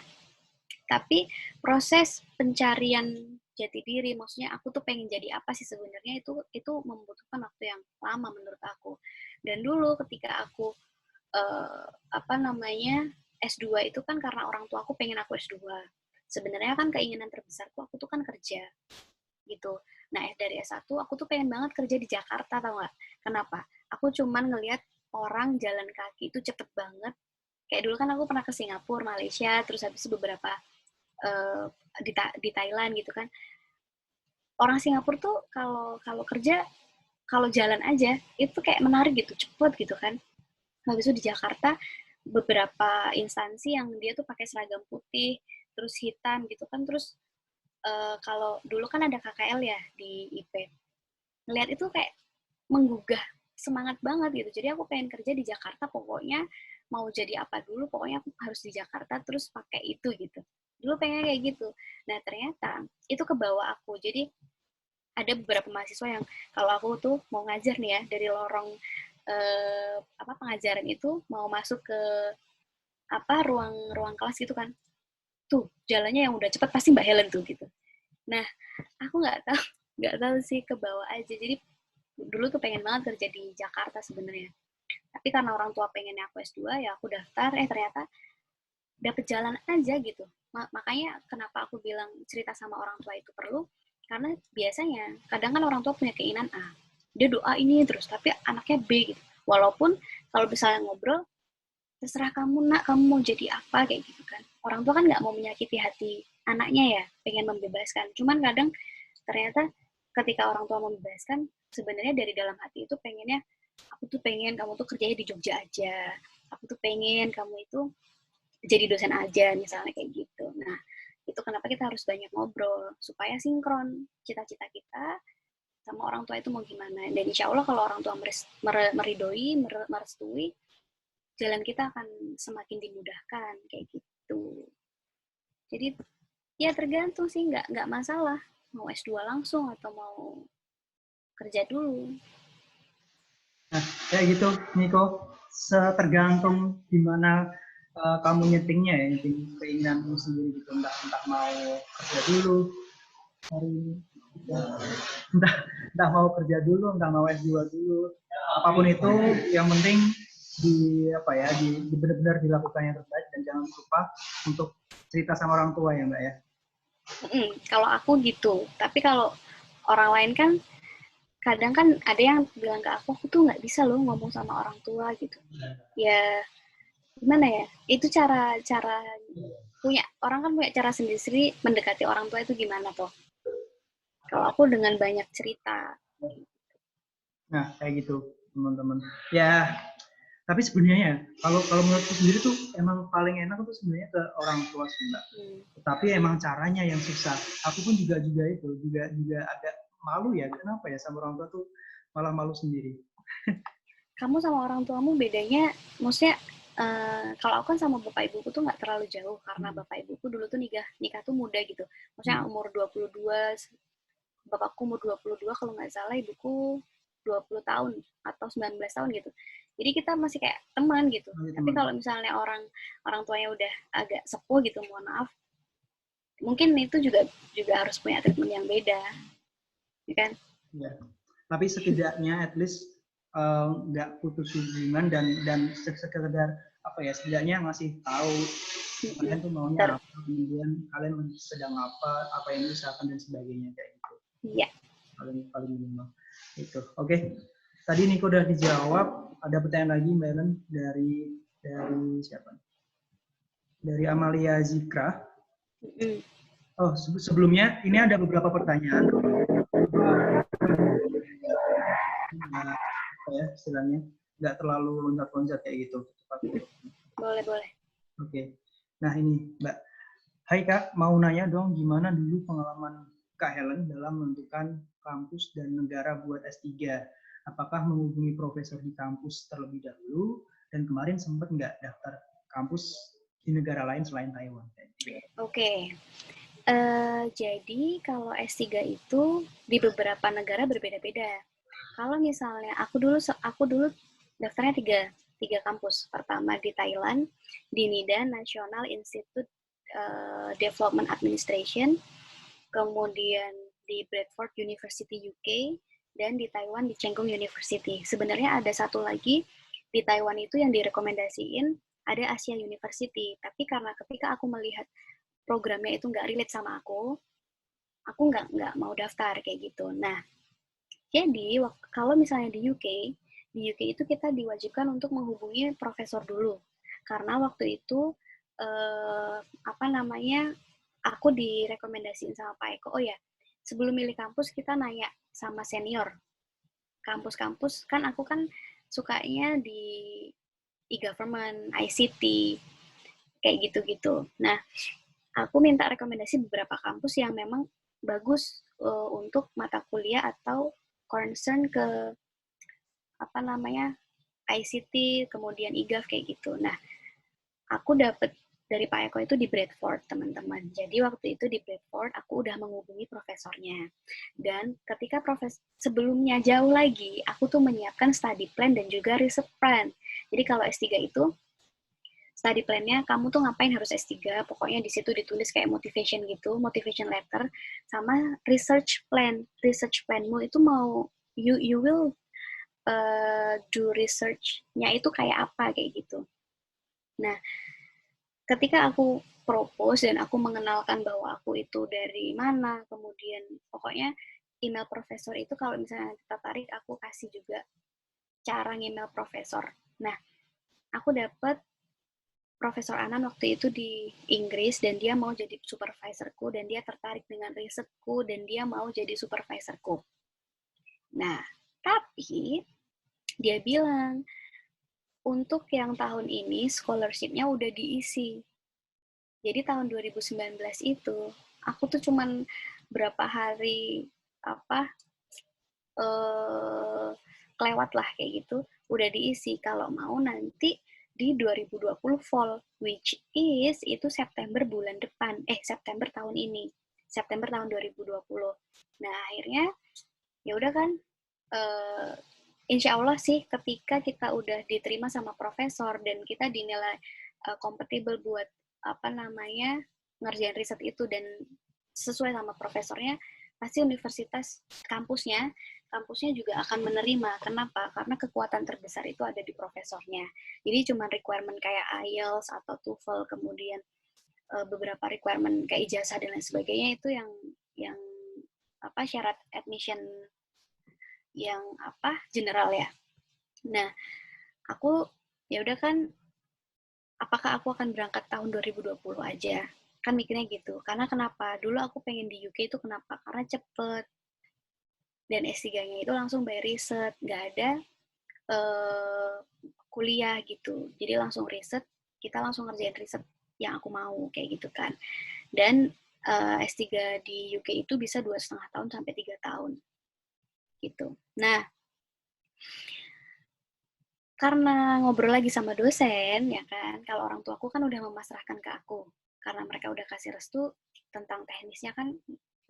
tapi proses pencarian jati diri, maksudnya aku tuh pengen jadi apa sih sebenarnya itu membutuhkan waktu yang lama menurut aku. Dan dulu ketika aku apa namanya S2 itu kan karena orang tua aku pengen aku S2. Sebenarnya kan keinginan terbesarku aku tuh kan kerja gitu. Nah, dari S1 aku tuh pengen banget kerja di Jakarta, tau gak? Kenapa? Aku cuman ngelihat orang jalan kaki itu cepet banget. Kayak dulu kan aku pernah ke Singapura, Malaysia, terus habis itu beberapa uh, di Thailand gitu kan. Orang Singapura tuh kalau kalau kerja, kalau jalan aja, itu kayak menarik gitu, cepet gitu kan. Habis itu di Jakarta, beberapa instansi yang dia tuh pakai seragam putih, terus hitam gitu kan, terus kalau dulu kan ada KKL ya di IP. Ngelihat itu kayak menggugah semangat banget gitu. Jadi aku pengen kerja di Jakarta pokoknya mau jadi apa dulu pokoknya aku harus di Jakarta terus pakai itu gitu. Dulu pengen kayak gitu. Nah ternyata itu kebawa aku. Jadi ada beberapa mahasiswa yang kalau aku tuh mau ngajar nih ya dari lorong apa pengajaran itu mau masuk ke apa ruang kelas gitu kan. Tuh jalannya yang udah cepet pasti Mbak Helen tuh gitu. Nah aku nggak tahu sih ke bawah aja. Jadi dulu tuh pengen banget kerja di Jakarta sebenarnya. Tapi karena orang tua pengennya aku S2 ya aku daftar, ternyata dapet jalan aja gitu. Makanya kenapa aku bilang cerita sama orang tua itu perlu, karena biasanya kadang kan orang tua punya keinginan A, dia doa ini terus, tapi anaknya B gitu. Walaupun kalau misalnya ngobrol, terserah kamu nak, kamu mau jadi apa kayak gitu kan. Orang tua kan nggak mau menyakiti hati anaknya ya, pengen membebaskan. Cuman kadang ternyata ketika orang tua membebaskan, sebenarnya dari dalam hati itu pengennya, aku tuh pengen kamu tuh kerjanya di Jogja aja, aku tuh pengen kamu itu jadi dosen aja misalnya kayak gitu. Nah itu kenapa kita harus banyak ngobrol supaya sinkron cita-cita kita sama orang tua itu mau gimana. Dan insya Allah kalau orang tua meridoi, merestui, jalan kita akan semakin dimudahkan kayak gitu. Jadi ya tergantung sih, nggak masalah mau S2 langsung atau mau kerja dulu. Nah, kayak gitu, Niko. Tergantung gimana kamu nyetingnya ya, nyeting keinginanmu sendiri gitu. Entah mau kerja dulu hari ini, entah, entah mau kerja dulu, entah mau S2 dulu. Apapun itu, yang penting di benar-benar dilakukan yang terbaik dan jangan lupa untuk cerita sama orang tua ya Mbak ya. Kalau aku gitu, tapi kalau orang lain kan kadang kan ada yang bilang ke aku tuh nggak bisa loh ngomong sama orang tua gitu. Ya gimana ya? Itu cara punya orang kan punya cara sendiri-sendiri mendekati orang tua itu gimana toh? Kalau aku dengan banyak cerita. Nah kayak gitu teman-teman. Ya tapi sebenarnya kalau menurutku sendiri tuh emang paling enak tuh sebenarnya ke orang tua sih Mbak. Tapi emang caranya yang susah. Aku pun juga agak malu ya. Kenapa ya sama orang tua tuh malah malu sendiri. Kamu sama orang tuamu bedanya, maksudnya kalau aku kan sama bapak ibuku tuh nggak terlalu jauh karena bapak ibuku dulu tuh nikah tuh muda gitu. Maksudnya umur 22, bapakku umur 22 kalau nggak salah, ibuku 20 tahun atau 19 tahun gitu. Jadi kita masih kayak teman gitu. Tapi kalau misalnya orang tuanya udah agak sepuh gitu, mohon maaf, mungkin itu juga harus punya treatment yang beda. ya kan? Ya. Tapi setidaknya at least nggak putus hubungan dan sekedar apa ya, setidaknya masih tahu kalian tuh maunya Ter apa, kemudian kalian sedang apa yang diusahakan dan sebagainya kayak gitu. Iya. Paling minimal itu. Oke. Tadi Niko udah dijawab. Ada pertanyaan lagi Mbak Ellen dari siapa? Dari Amalia Zikra. Oh, sebelumnya ini ada beberapa pertanyaan. Ya, istilahnya nggak terlalu loncat-loncat kayak gitu. Boleh. Oke. Nah ini Mbak. Hai Kak, mau nanya dong gimana dulu pengalaman Kak Helen dalam menentukan kampus dan negara buat S3? Apakah menghubungi profesor di kampus terlebih dahulu dan kemarin sempat nggak daftar kampus di negara lain selain Taiwan? Oke. Jadi kalau S3 itu di beberapa negara berbeda-beda. Kalau misalnya aku dulu daftarnya tiga kampus. Pertama di Thailand, di NIDA National Institute Development Administration, kemudian di Bradford University UK, dan di Taiwan di Cheng Kung University. Sebenarnya ada satu lagi di Taiwan itu yang direkomendasiin, ada Asia University. Tapi karena ketika aku melihat programnya itu nggak relate sama aku nggak mau daftar kayak gitu. Nah, jadi kalau misalnya di UK itu kita diwajibkan untuk menghubungi profesor dulu. Karena waktu itu aku direkomendasiin sama Pak Eko. Oh ya, sebelum milih kampus kita nanya sama senior. Kampus-kampus kan aku kan sukanya di e-government, ICT, kayak gitu-gitu. Nah, aku minta rekomendasi beberapa kampus yang memang bagus untuk mata kuliah atau concern ke ICT, kemudian e-gov kayak gitu. Nah, aku dapet dari Pak Eko itu di Bradford, teman-teman. Jadi waktu itu di Bradford, aku udah menghubungi profesornya. Dan ketika sebelumnya jauh lagi, aku tuh menyiapkan study plan dan juga research plan. Jadi kalau S3 itu, study plan-nya kamu tuh ngapain harus S3, pokoknya di situ ditulis kayak motivation gitu, motivation letter, sama research plan. Research plan-mu itu you will do research-nya itu kayak apa, kayak gitu. Nah, ketika aku propose dan aku mengenalkan bahwa aku itu dari mana, kemudian pokoknya email profesor itu kalau misalnya kita tarik, aku kasih juga cara email profesor. Nah, aku dapat Profesor Anan waktu itu di Inggris dan dia mau jadi supervisorku dan dia tertarik dengan risetku dan dia mau jadi supervisorku. Nah, tapi dia bilang untuk yang tahun ini scholarship-nya udah diisi. Jadi tahun 2019 itu aku tuh cuman berapa hari kelewat lah kayak gitu, udah diisi. Kalau mau nanti di 2020 fall, which is itu September bulan depan, September tahun ini, September tahun 2020. Nah akhirnya ya udah kan, insya Allah sih ketika kita udah diterima sama profesor dan kita dinilai kompatibel buat ngerjain riset itu dan sesuai sama profesornya, pasti universitas kampusnya juga akan menerima. Kenapa? Karena kekuatan terbesar itu ada di profesornya. Jadi cuma requirement kayak IELTS atau TOEFL, kemudian beberapa requirement kayak ijazah dan lain sebagainya itu yang syarat admission yang general ya. Nah, aku ya udah kan, apakah aku akan berangkat tahun 2020 aja? Kan mikirnya gitu. Karena kenapa? Dulu aku pengen di UK itu kenapa? Karena cepet. Dan S3-nya itu langsung by riset. Nggak ada kuliah gitu. Jadi langsung riset, kita langsung ngerjain riset yang aku mau, kayak gitu kan. Dan S3 di UK itu bisa 2,5 tahun sampai 3 tahun. Gitu. Nah, karena ngobrol lagi sama dosen, ya kan, kalau orang tuaku kan udah memasrahkan ke aku. Karena mereka udah kasih restu tentang teknisnya kan,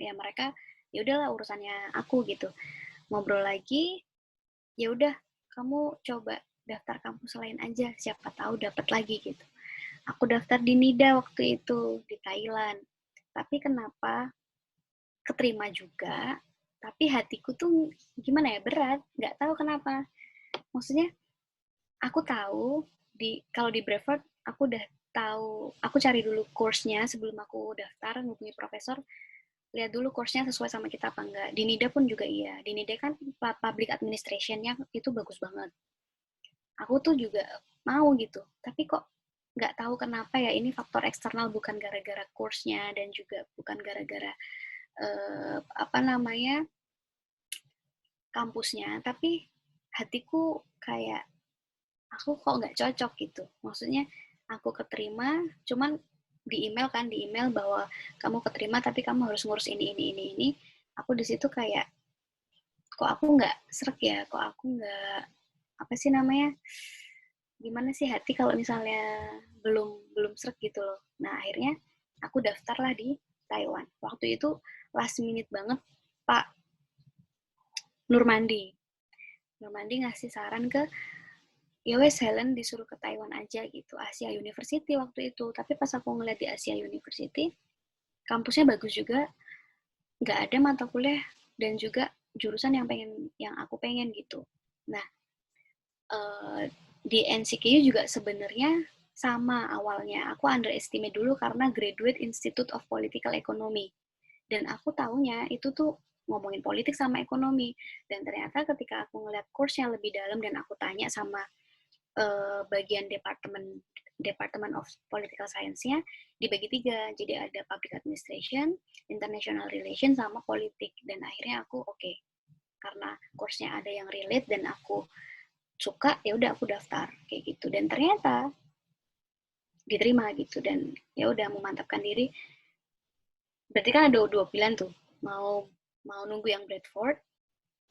ya mereka, ya udahlah urusannya aku gitu. Ngobrol lagi, ya udah kamu coba daftar kampus lain aja, siapa tahu dapat lagi gitu. Aku daftar di NIDA waktu itu, di Thailand. Tapi kenapa keterima juga, Tapi hatiku tuh gimana ya, berat, nggak tahu kenapa. Maksudnya aku tahu kalau di Brevard aku udah tahu, aku cari dulu course-nya sebelum aku daftar, ngubungi profesor, lihat dulu course-nya sesuai sama kita apa enggak. Di NIDA pun juga iya. Di NIDA kan public administration-nya itu bagus banget. Aku tuh juga mau gitu, tapi kok nggak tahu kenapa ya, ini faktor eksternal, bukan gara-gara course-nya dan juga bukan gara-gara apa namanya kampusnya, tapi hatiku kayak aku kok nggak cocok gitu. Maksudnya aku keterima, cuman di email bahwa kamu keterima tapi kamu harus ngurus ini. Aku di situ kayak kok aku nggak srek ya, kok aku nggak apa sih namanya, gimana sih hati kalau misalnya belum belum srek gitu loh. Nah akhirnya aku daftarlah di Taiwan. Waktu itu last minute banget, Pak Nurmandi. Nurmandi ngasih saran ke, ya wes Helen disuruh ke Taiwan aja gitu, Asia University waktu itu. Tapi pas aku ngeliat di Asia University, kampusnya bagus juga, nggak ada mata kuliah dan juga jurusan yang aku pengen gitu. Nah, di NCKU juga sebenarnya sama awalnya. Aku underestimate dulu karena Graduate Institute of Political Economy. Dan aku taunya itu tuh ngomongin politik sama ekonomi. Dan ternyata ketika aku ngeliat course-nya lebih dalam dan aku tanya sama bagian Department of Political Science-nya, dibagi 3. Jadi ada Public Administration, International Relations, sama politik. Dan akhirnya aku oke, karena course-nya ada yang relate dan aku suka, ya udah aku daftar kayak gitu. Dan ternyata diterima gitu, dan ya udah memantapkan diri. Berarti kan ada 2 pilihan tuh, mau nunggu yang Bradford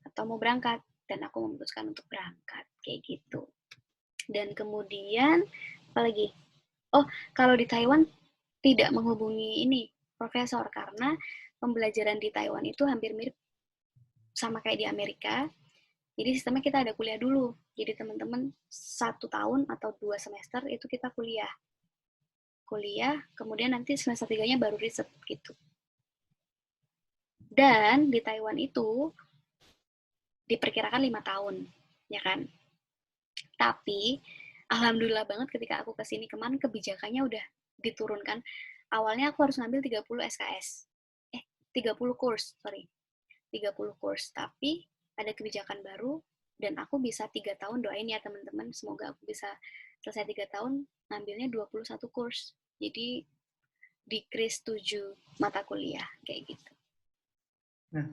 atau mau berangkat, dan aku memutuskan untuk berangkat kayak gitu. Dan kemudian apalagi, kalau di Taiwan tidak menghubungi ini profesor karena pembelajaran di Taiwan itu hampir mirip sama kayak di Amerika. Jadi sistemnya kita ada kuliah dulu. Jadi teman-teman 1 tahun atau 2 semester itu kita kuliah, kemudian nanti semester 3-nya baru riset gitu. Dan di Taiwan itu diperkirakan 5 tahun, ya kan? Tapi alhamdulillah banget ketika aku kesini kemarin, kebijakannya udah diturunkan. Awalnya aku harus ngambil 30 SKS. 30 course, 30 course. Tapi ada kebijakan baru dan aku bisa 3 tahun, doain ya teman-teman, semoga aku bisa selesai 3 tahun, ngambilnya 21 course. Jadi decrease 7 mata kuliah, kayak gitu. Nah,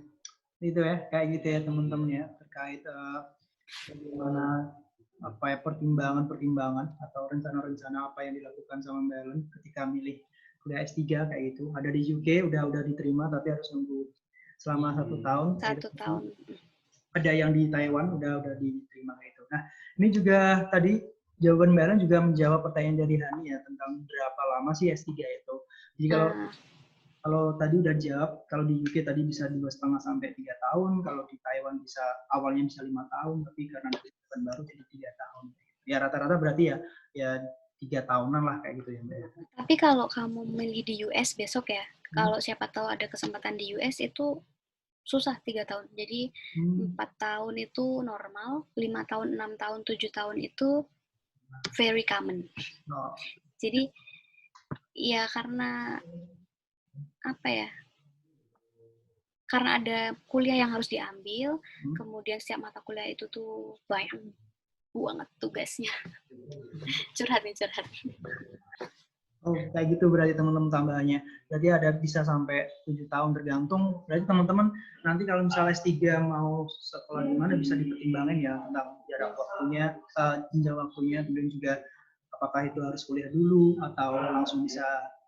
itu ya, kayak gitu ya teman-teman ya, terkait bagaimana apa ya pertimbangan atau rencana-rencana apa yang dilakukan sama Mbak Ellen ketika milih kuliah S3 kayak gitu. Ada di UK udah diterima tapi harus nunggu selama 1 tahun. 1 tahun. Ada yang di Taiwan udah diterima itu. Nah, ini juga tadi jawaban Mbak Ellen juga menjawab pertanyaan dari Hani ya tentang berapa lama sih S3 itu. Jadi kalau tadi udah jawab, kalau di UK tadi bisa 2,5 sampai 3 tahun, kalau di Taiwan awalnya bisa 5 tahun, tapi karena ada kebijakan baru jadi 3 tahun. Ya rata-rata berarti ya 3 tahunan lah kayak gitu ya Mbak. Tapi kalau kamu milih di US besok ya, kalau siapa tahu ada kesempatan di US itu susah 3 tahun. Jadi 4 tahun itu normal, 5 tahun, 6 tahun, 7 tahun itu very common. Jadi ya karena apa ya, karena ada kuliah yang harus diambil, kemudian setiap mata kuliah itu tuh banyak banget tugasnya. curhat. Oh, kayak gitu berarti teman-teman tambahannya. Berarti ada bisa sampai 7 tahun tergantung. Berarti teman-teman nanti kalau misalnya S3 mau sekolah di mana bisa dipertimbangkan ya tentang jarak waktunya, jenjang waktunya, dan juga apakah itu harus kuliah dulu atau langsung bisa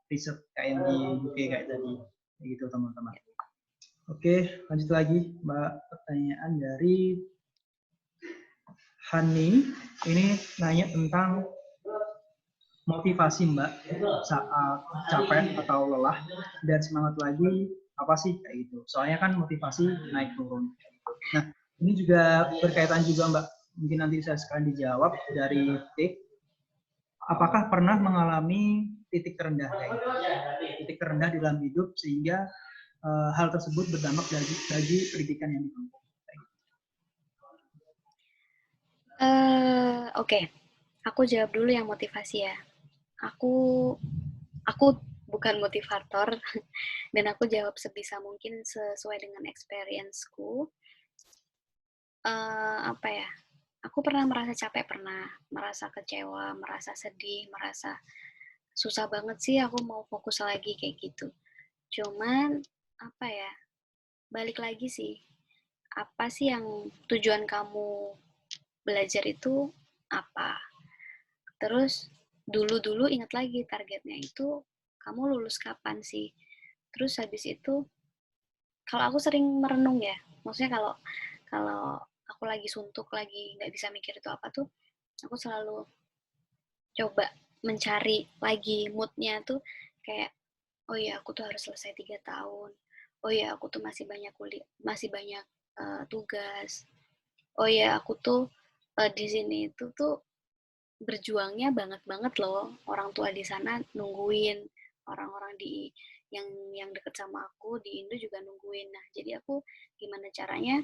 riset kayak yang di UK kayak tadi. Kayak gitu teman-teman. Oke, lanjut lagi Mbak, pertanyaan dari Hani. Ini nanya tentang motivasi Mbak saat capek atau lelah dan semangat lagi apa sih kayak gitu. Soalnya kan motivasi naik turun. Nah, ini juga berkaitan juga Mbak, mungkin nanti saya sekalian dijawab dari Tik. Apakah pernah mengalami titik terendah kayak gitu? Titik terendah di dalam hidup sehingga hal tersebut berdampak bagi pendidikan yang ditempuh. Oke, aku jawab dulu yang motivasi ya. Aku aku bukan motivator dan aku jawab sebisa mungkin sesuai dengan experience-ku. Apa ya? Aku pernah merasa capek, pernah merasa kecewa, merasa sedih, merasa susah banget sih aku mau fokus lagi kayak gitu. Cuman apa ya? Balik lagi sih. Apa sih yang tujuan kamu belajar itu apa? Terus dulu-dulu ingat lagi targetnya itu kamu lulus kapan sih? Terus habis itu kalau aku sering merenung ya, maksudnya kalau kalau aku lagi suntuk, lagi nggak bisa mikir itu apa tuh, aku selalu coba mencari lagi moodnya tuh kayak, oh ya aku tuh harus selesai 3 tahun, oh ya aku tuh masih banyak kuliah, masih banyak tugas, oh ya aku tuh di sini itu tuh berjuangnya banget banget loh, orang tua di sana nungguin, orang-orang di yang deket sama aku di Indo juga nungguin. Nah jadi aku gimana caranya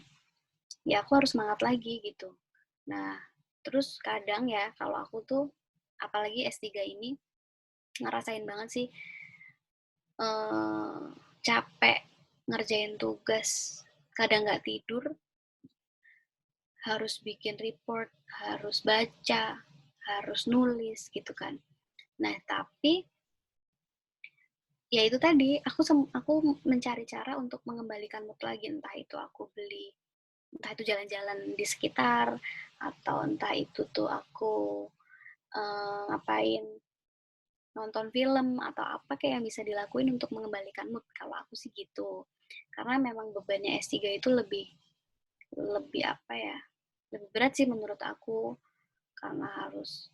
ya aku harus semangat lagi gitu. Nah terus kadang ya kalau aku tuh apalagi S3 ini ngerasain banget sih eh, capek ngerjain tugas, kadang nggak tidur, harus bikin report, harus baca, harus nulis gitu kan. Nah tapi ya itu tadi aku mencari cara untuk mengembalikan mood lagi, entah itu aku beli, entah itu jalan-jalan di sekitar, atau entah itu tuh aku ngapain, nonton film atau apa kayak yang bisa dilakuin untuk mengembalikan mood. Kalau aku sih gitu, karena memang bebannya S3 itu lebih lebih apa ya, lebih berat sih menurut aku, karena harus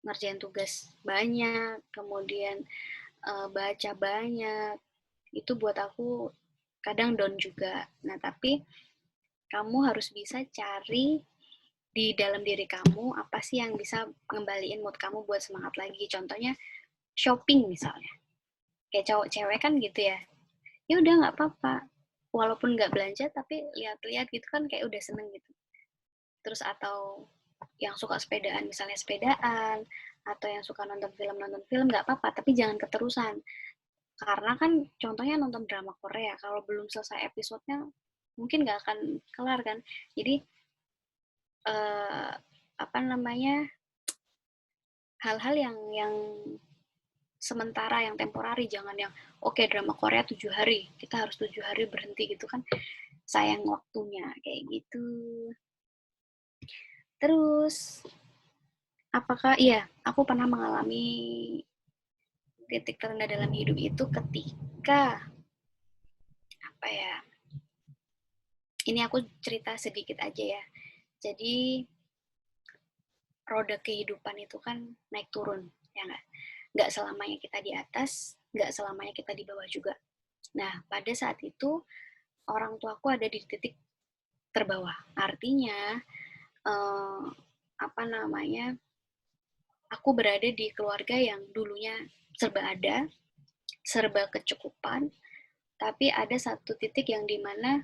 ngerjain tugas banyak, kemudian baca banyak, itu buat aku kadang down juga. Nah tapi kamu harus bisa cari di dalam diri kamu apa sih yang bisa ngembaliin mood kamu buat semangat lagi. Contohnya shopping misalnya, kayak cowok cewek kan gitu ya, ya udah nggak apa-apa, walaupun nggak belanja tapi lihat-lihat gitu kan kayak udah seneng gitu. Terus atau yang suka sepedaan misalnya sepedaan, atau yang suka nonton film nggak apa-apa, tapi jangan keterusan. Karena kan contohnya nonton drama Korea, kalau belum selesai episodenya mungkin nggak akan kelar kan. Jadi apa namanya, hal-hal yang sementara, yang temporari, jangan yang oke drama Korea 7 hari, kita harus 7 hari berhenti gitu kan, sayang waktunya kayak gitu. Terus apakah iya aku pernah mengalami titik terendah dalam hidup itu ketika apa ya, ini aku cerita sedikit aja ya. Jadi roda kehidupan itu kan naik turun, ya nggak selamanya kita di atas, nggak selamanya kita di bawah juga. Nah pada saat itu orang tuaku ada di titik terbawah, artinya eh, apa namanya, aku berada di keluarga yang dulunya serba ada, serba kecukupan, tapi ada satu titik yang dimana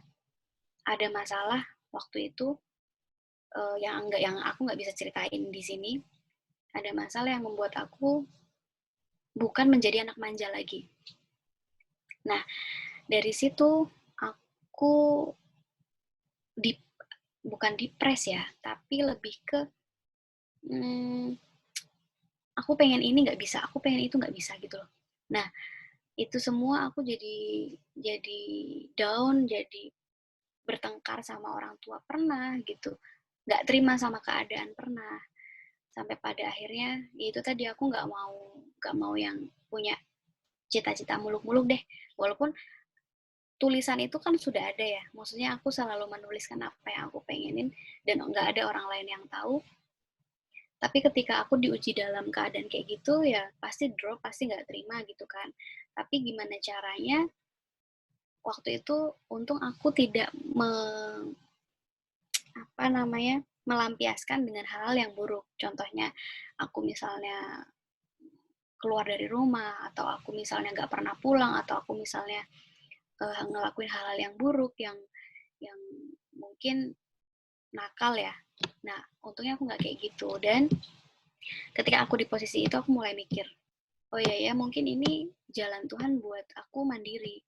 ada masalah waktu itu, yang aku nggak bisa ceritain di sini. Ada masalah yang membuat aku bukan menjadi anak manja lagi. Nah dari situ aku di bukan depres ya, tapi lebih ke hmm, aku pengen ini nggak bisa, aku pengen itu nggak bisa gitu loh. Nah itu semua aku jadi down, jadi bertengkar sama orang tua pernah gitu, nggak terima sama keadaan pernah, sampai pada akhirnya ya itu tadi aku nggak mau yang punya cita-cita muluk-muluk deh, walaupun tulisan itu kan sudah ada ya, maksudnya aku selalu menuliskan apa yang aku pengenin dan nggak ada orang lain yang tahu. Tapi ketika aku diuji dalam keadaan kayak gitu ya pasti drop, pasti nggak terima gitu kan. Tapi gimana caranya waktu itu untung aku tidak apa namanya, melampiaskan dengan hal-hal yang buruk. Contohnya aku misalnya keluar dari rumah, atau aku misalnya nggak pernah pulang, atau aku misalnya ngelakuin hal-hal yang buruk, yang mungkin nakal ya. Nah, untungnya aku nggak kayak gitu. Dan ketika aku di posisi itu, aku mulai mikir, oh ya mungkin ini jalan Tuhan buat aku mandiri.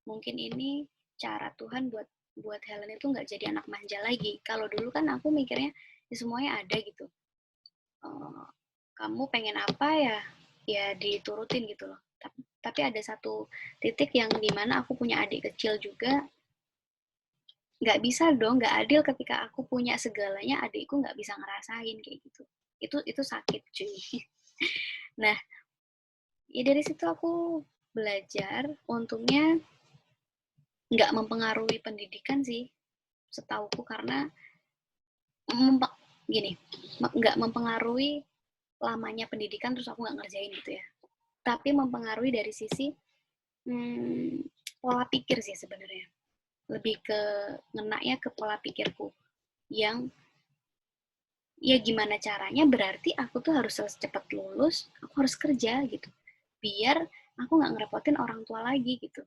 Mungkin ini cara Tuhan buat Helen itu nggak jadi anak manja lagi. Kalau dulu kan aku mikirnya ya semuanya ada gitu. Kamu pengen apa ya diturutin gitu loh. Tapi ada satu titik yang dimana aku punya adik kecil juga, nggak bisa dong, nggak adil ketika aku punya segalanya, adikku nggak bisa ngerasain kayak gitu. Itu sakit cuy. Nah, ya dari situ aku belajar, untungnya nggak mempengaruhi pendidikan sih, setauku, karena gini, nggak mempengaruhi lamanya pendidikan terus aku nggak ngerjain gitu ya. Tapi mempengaruhi dari sisi pola pikir sih sebenarnya. Lebih ke ngenaknya ke pola pikirku yang ya gimana caranya, berarti aku tuh harus cepat lulus, aku harus kerja gitu. Biar aku nggak ngerepotin orang tua lagi gitu.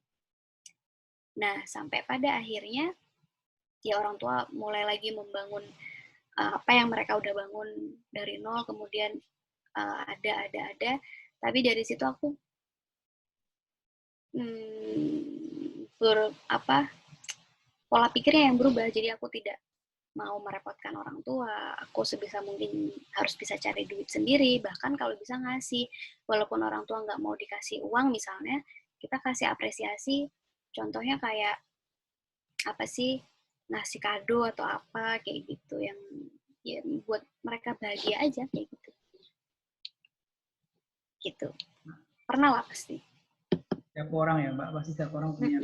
Nah, sampai pada akhirnya ya orang tua mulai lagi membangun apa yang mereka udah bangun dari nol, kemudian ada. Tapi dari situ aku pola pikirnya yang berubah, jadi aku tidak mau merepotkan orang tua, aku sebisa mungkin harus bisa cari duit sendiri, bahkan kalau bisa ngasih, walaupun orang tua nggak mau dikasih uang misalnya, kita kasih apresiasi, contohnya kayak apa sih, ngasih kado atau apa kayak gitu yang ya buat mereka bahagia aja kayak gitu pernah lah pasti. Setiap orang ya Mbak, pasti setiap orang punya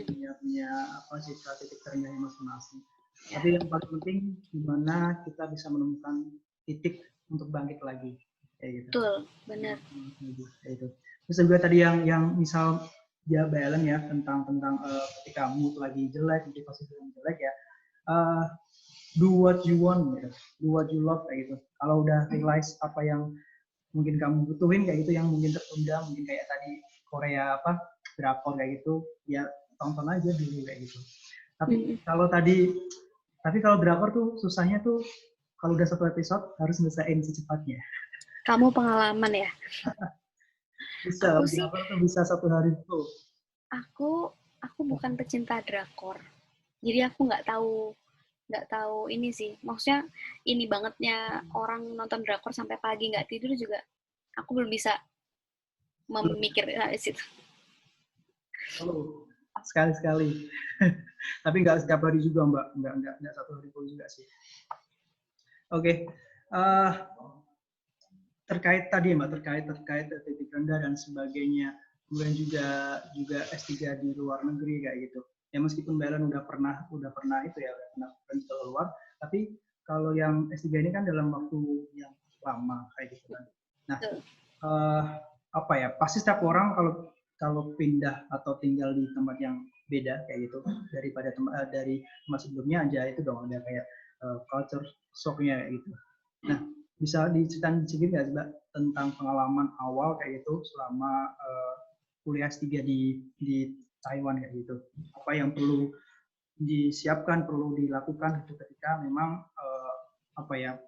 apa sih titik terendahnya masing-masing. Tapi yang paling penting gimana kita bisa menemukan titik untuk bangkit lagi kayak gitu. Betul, benar. Kayak itu. Terus juga tadi yang misal dia balance ya tentang ketika mood lagi jelek, motivasi yang jelek ya, do what you want gitu, do what you love kayak gitu. Kalau udah realize apa yang mungkin kamu butuhin kayak gitu, yang mungkin tertunda, mungkin kayak tadi Korea apa drakor kayak gitu, ya tonton aja dulu kayak gitu. Tapi kalau drakor tuh susahnya tuh kalau udah satu episode harus selesaiin secepatnya. Kamu pengalaman ya? Bisa, aku sih, drakor tuh bisa 1 hari tuh. Aku bukan pecinta drakor, jadi aku nggak tahu ini sih. Maksudnya ini bangetnya orang nonton drakor sampai pagi nggak tidur juga, aku belum bisa memikirkan situ. Oh, sekali-sekali. Tapi nggak setiap hari juga Mbak, nggak 1 hari full juga sih. Oke, terkait tadi Mbak, terkait titik rendah dan sebagainya, kemudian juga S3 di luar negeri kayak gitu. Ya meskipun Belen udah pernah itu ya, udah pernah keluar, tapi kalau yang S3 ini kan dalam waktu yang lama kayak gitu kan. Nah, apa ya? Pasti setiap orang kalau pindah atau tinggal di tempat yang beda kayak gitu dari tempat sebelumnya aja itu dong ada kayak culture shock-nya kayak gitu. Nah, bisa diceritain sedikit nggak Mbak tentang pengalaman awal kayak gitu selama kuliah S3 di Taiwan kayak gitu? Apa yang perlu disiapkan, perlu dilakukan gitu ketika memang apa ya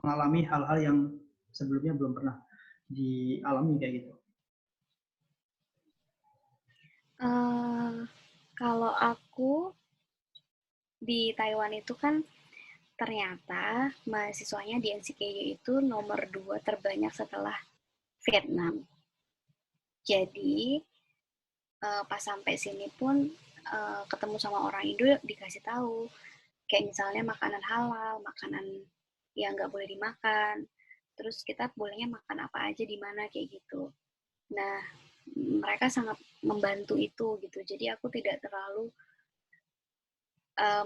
mengalami hal-hal yang sebelumnya belum pernah dialami kayak gitu? Kalau aku di Taiwan itu kan ternyata mahasiswanya di NCKY itu nomor 2 terbanyak setelah Vietnam. Jadi pas sampai sini pun ketemu sama orang Indo dikasih tahu kayak misalnya makanan halal, makanan yang nggak boleh dimakan, terus kita bolehnya makan apa aja di mana kayak gitu. Nah, mereka sangat membantu itu gitu. Jadi aku tidak terlalu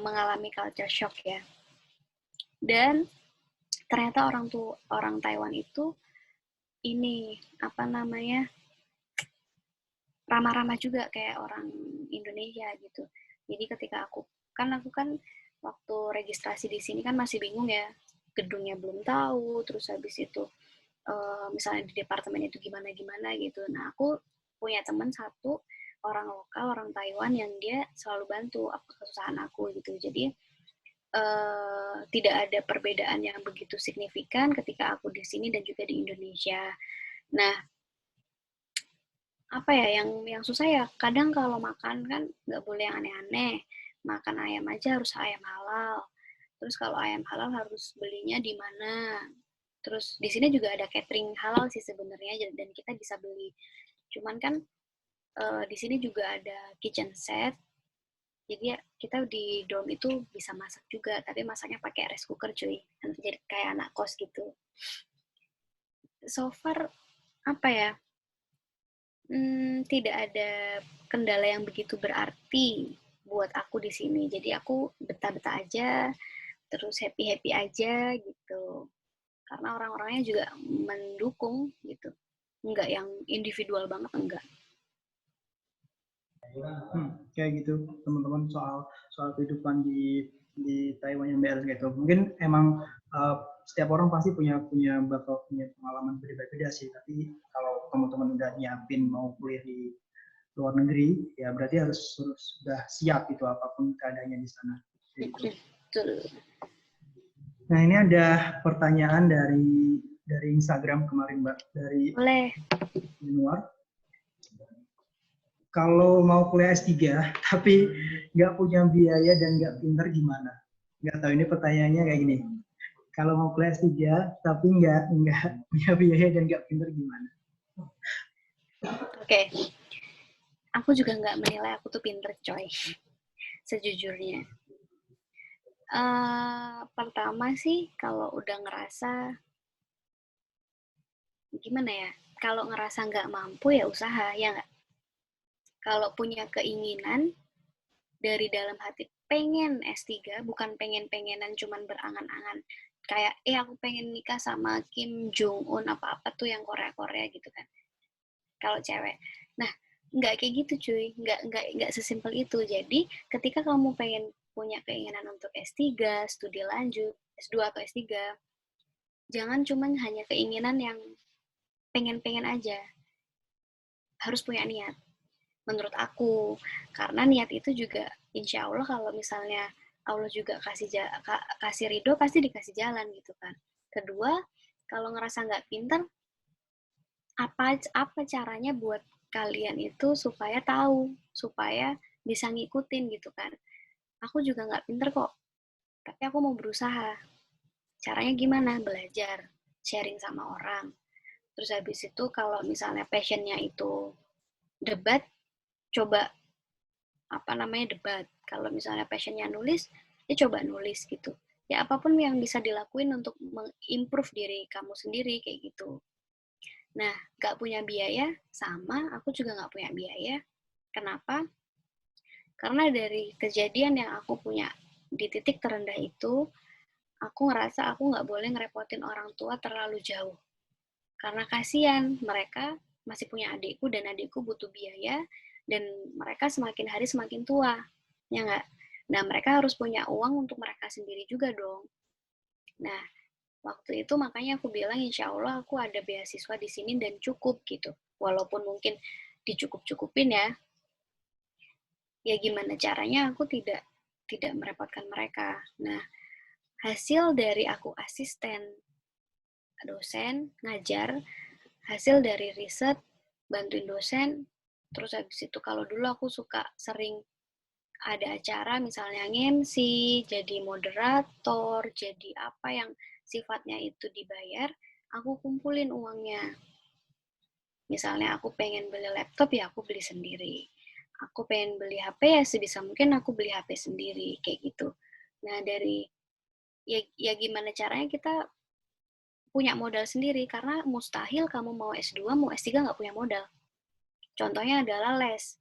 mengalami culture shock ya. Dan ternyata orang Taiwan itu ini apa namanya ramah-ramah juga kayak orang Indonesia gitu. Jadi ketika aku kan waktu registrasi di sini kan masih bingung ya, gedungnya belum tahu, terus habis itu misalnya di departemen itu gimana-gimana gitu. Nah, aku punya teman satu, orang lokal, orang Taiwan yang dia selalu bantu apa kesusahan aku gitu. Jadi, tidak ada perbedaan yang begitu signifikan ketika aku di sini dan juga di Indonesia. Nah, apa ya, yang susah ya, kadang kalau makan kan nggak boleh yang aneh-aneh. Makan ayam aja harus ayam halal. Terus kalau ayam halal harus belinya di mana? Terus di sini juga ada catering halal sih sebenarnya dan kita bisa beli. Cuman kan di sini juga ada kitchen set. Jadi ya kita di dorm itu bisa masak juga, tapi masaknya pakai rice cooker cuy. Jadi kayak anak kos gitu. So far apa ya? Tidak ada kendala yang begitu berarti buat aku di sini. Jadi aku betah-betah aja, terus happy-happy aja gitu. Karena orang-orangnya juga mendukung gitu. Enggak yang individual banget, enggak. Kayak gitu teman-teman soal soal kehidupan di Taiwan yang BL gitu. Mungkin emang setiap orang pasti bakal punya pengalaman berbeda-beda sih. Tapi kalau teman-teman udah nyiapin mau kuliah di luar negeri, ya berarti harus sudah siap itu apapun keadaannya di sana. Gitu. Betul. Nah ini ada pertanyaan dari Instagram kemarin Mbak, dari Boleh. luar. Kalau mau kuliah S3 tapi nggak punya biaya dan nggak pinter gimana? Nggak tahu, ini pertanyaannya kayak gini. Kalau mau kuliah S3 tapi nggak punya biaya dan nggak pinter gimana? Oke. Aku juga nggak menilai aku tuh pinter, coy. Sejujurnya. Pertama sih, kalau udah ngerasa, gimana ya, kalau ngerasa nggak mampu ya usaha, ya nggak? Kalau punya keinginan, dari dalam hati pengen S3, bukan pengen-pengenan cuman berangan-angan. Kayak, aku pengen nikah sama Kim Jong-un apa-apa tuh yang Korea-Korea gitu kan. Kalau cewek. Nah, nggak kayak gitu cuy. Nggak sesimpel itu. Jadi, ketika kamu pengen punya keinginan untuk S3, studi lanjut, S2 atau S3, jangan cuman hanya keinginan yang pengen-pengen aja. Harus punya niat. Menurut aku, karena niat itu juga insya Allah kalau misalnya Allah juga kasih ridho, pasti dikasih jalan gitu kan. Kedua, kalau ngerasa nggak pinter, apa caranya buat kalian itu supaya tahu, supaya bisa ngikutin gitu kan. Aku juga nggak pinter kok, tapi aku mau berusaha. Caranya gimana? Belajar, sharing sama orang. Terus habis itu kalau misalnya passionnya itu debat, coba debat. Kalau misalnya passionnya nulis, ya coba nulis gitu. Ya apapun yang bisa dilakuin untuk mengimprove diri kamu sendiri kayak gitu. Nah, gak punya biaya, sama aku juga gak punya biaya. Kenapa? Karena dari kejadian yang aku punya di titik terendah itu, aku ngerasa aku gak boleh ngerepotin orang tua terlalu jauh. Karena kasihan, mereka masih punya adikku dan adikku butuh biaya, dan mereka semakin hari semakin tua. Ya nggak? Nah, mereka harus punya uang untuk mereka sendiri juga dong. Nah, waktu itu makanya aku bilang insya Allah aku ada beasiswa di sini dan cukup gitu. Walaupun mungkin dicukup-cukupin ya. Ya gimana caranya aku tidak merepotkan mereka. Nah, hasil dari aku asisten dosen, ngajar, hasil dari riset, bantuin dosen, terus habis itu kalau dulu aku suka sering ada acara misalnya MC, jadi moderator, jadi apa yang sifatnya itu dibayar, aku kumpulin uangnya. Misalnya aku pengen beli laptop, ya aku beli sendiri. Aku pengen beli HP, ya sebisa mungkin aku beli HP sendiri, kayak gitu. Nah, ya gimana caranya kita punya modal sendiri, karena mustahil kamu mau S2, mau S3 nggak punya modal. Contohnya adalah les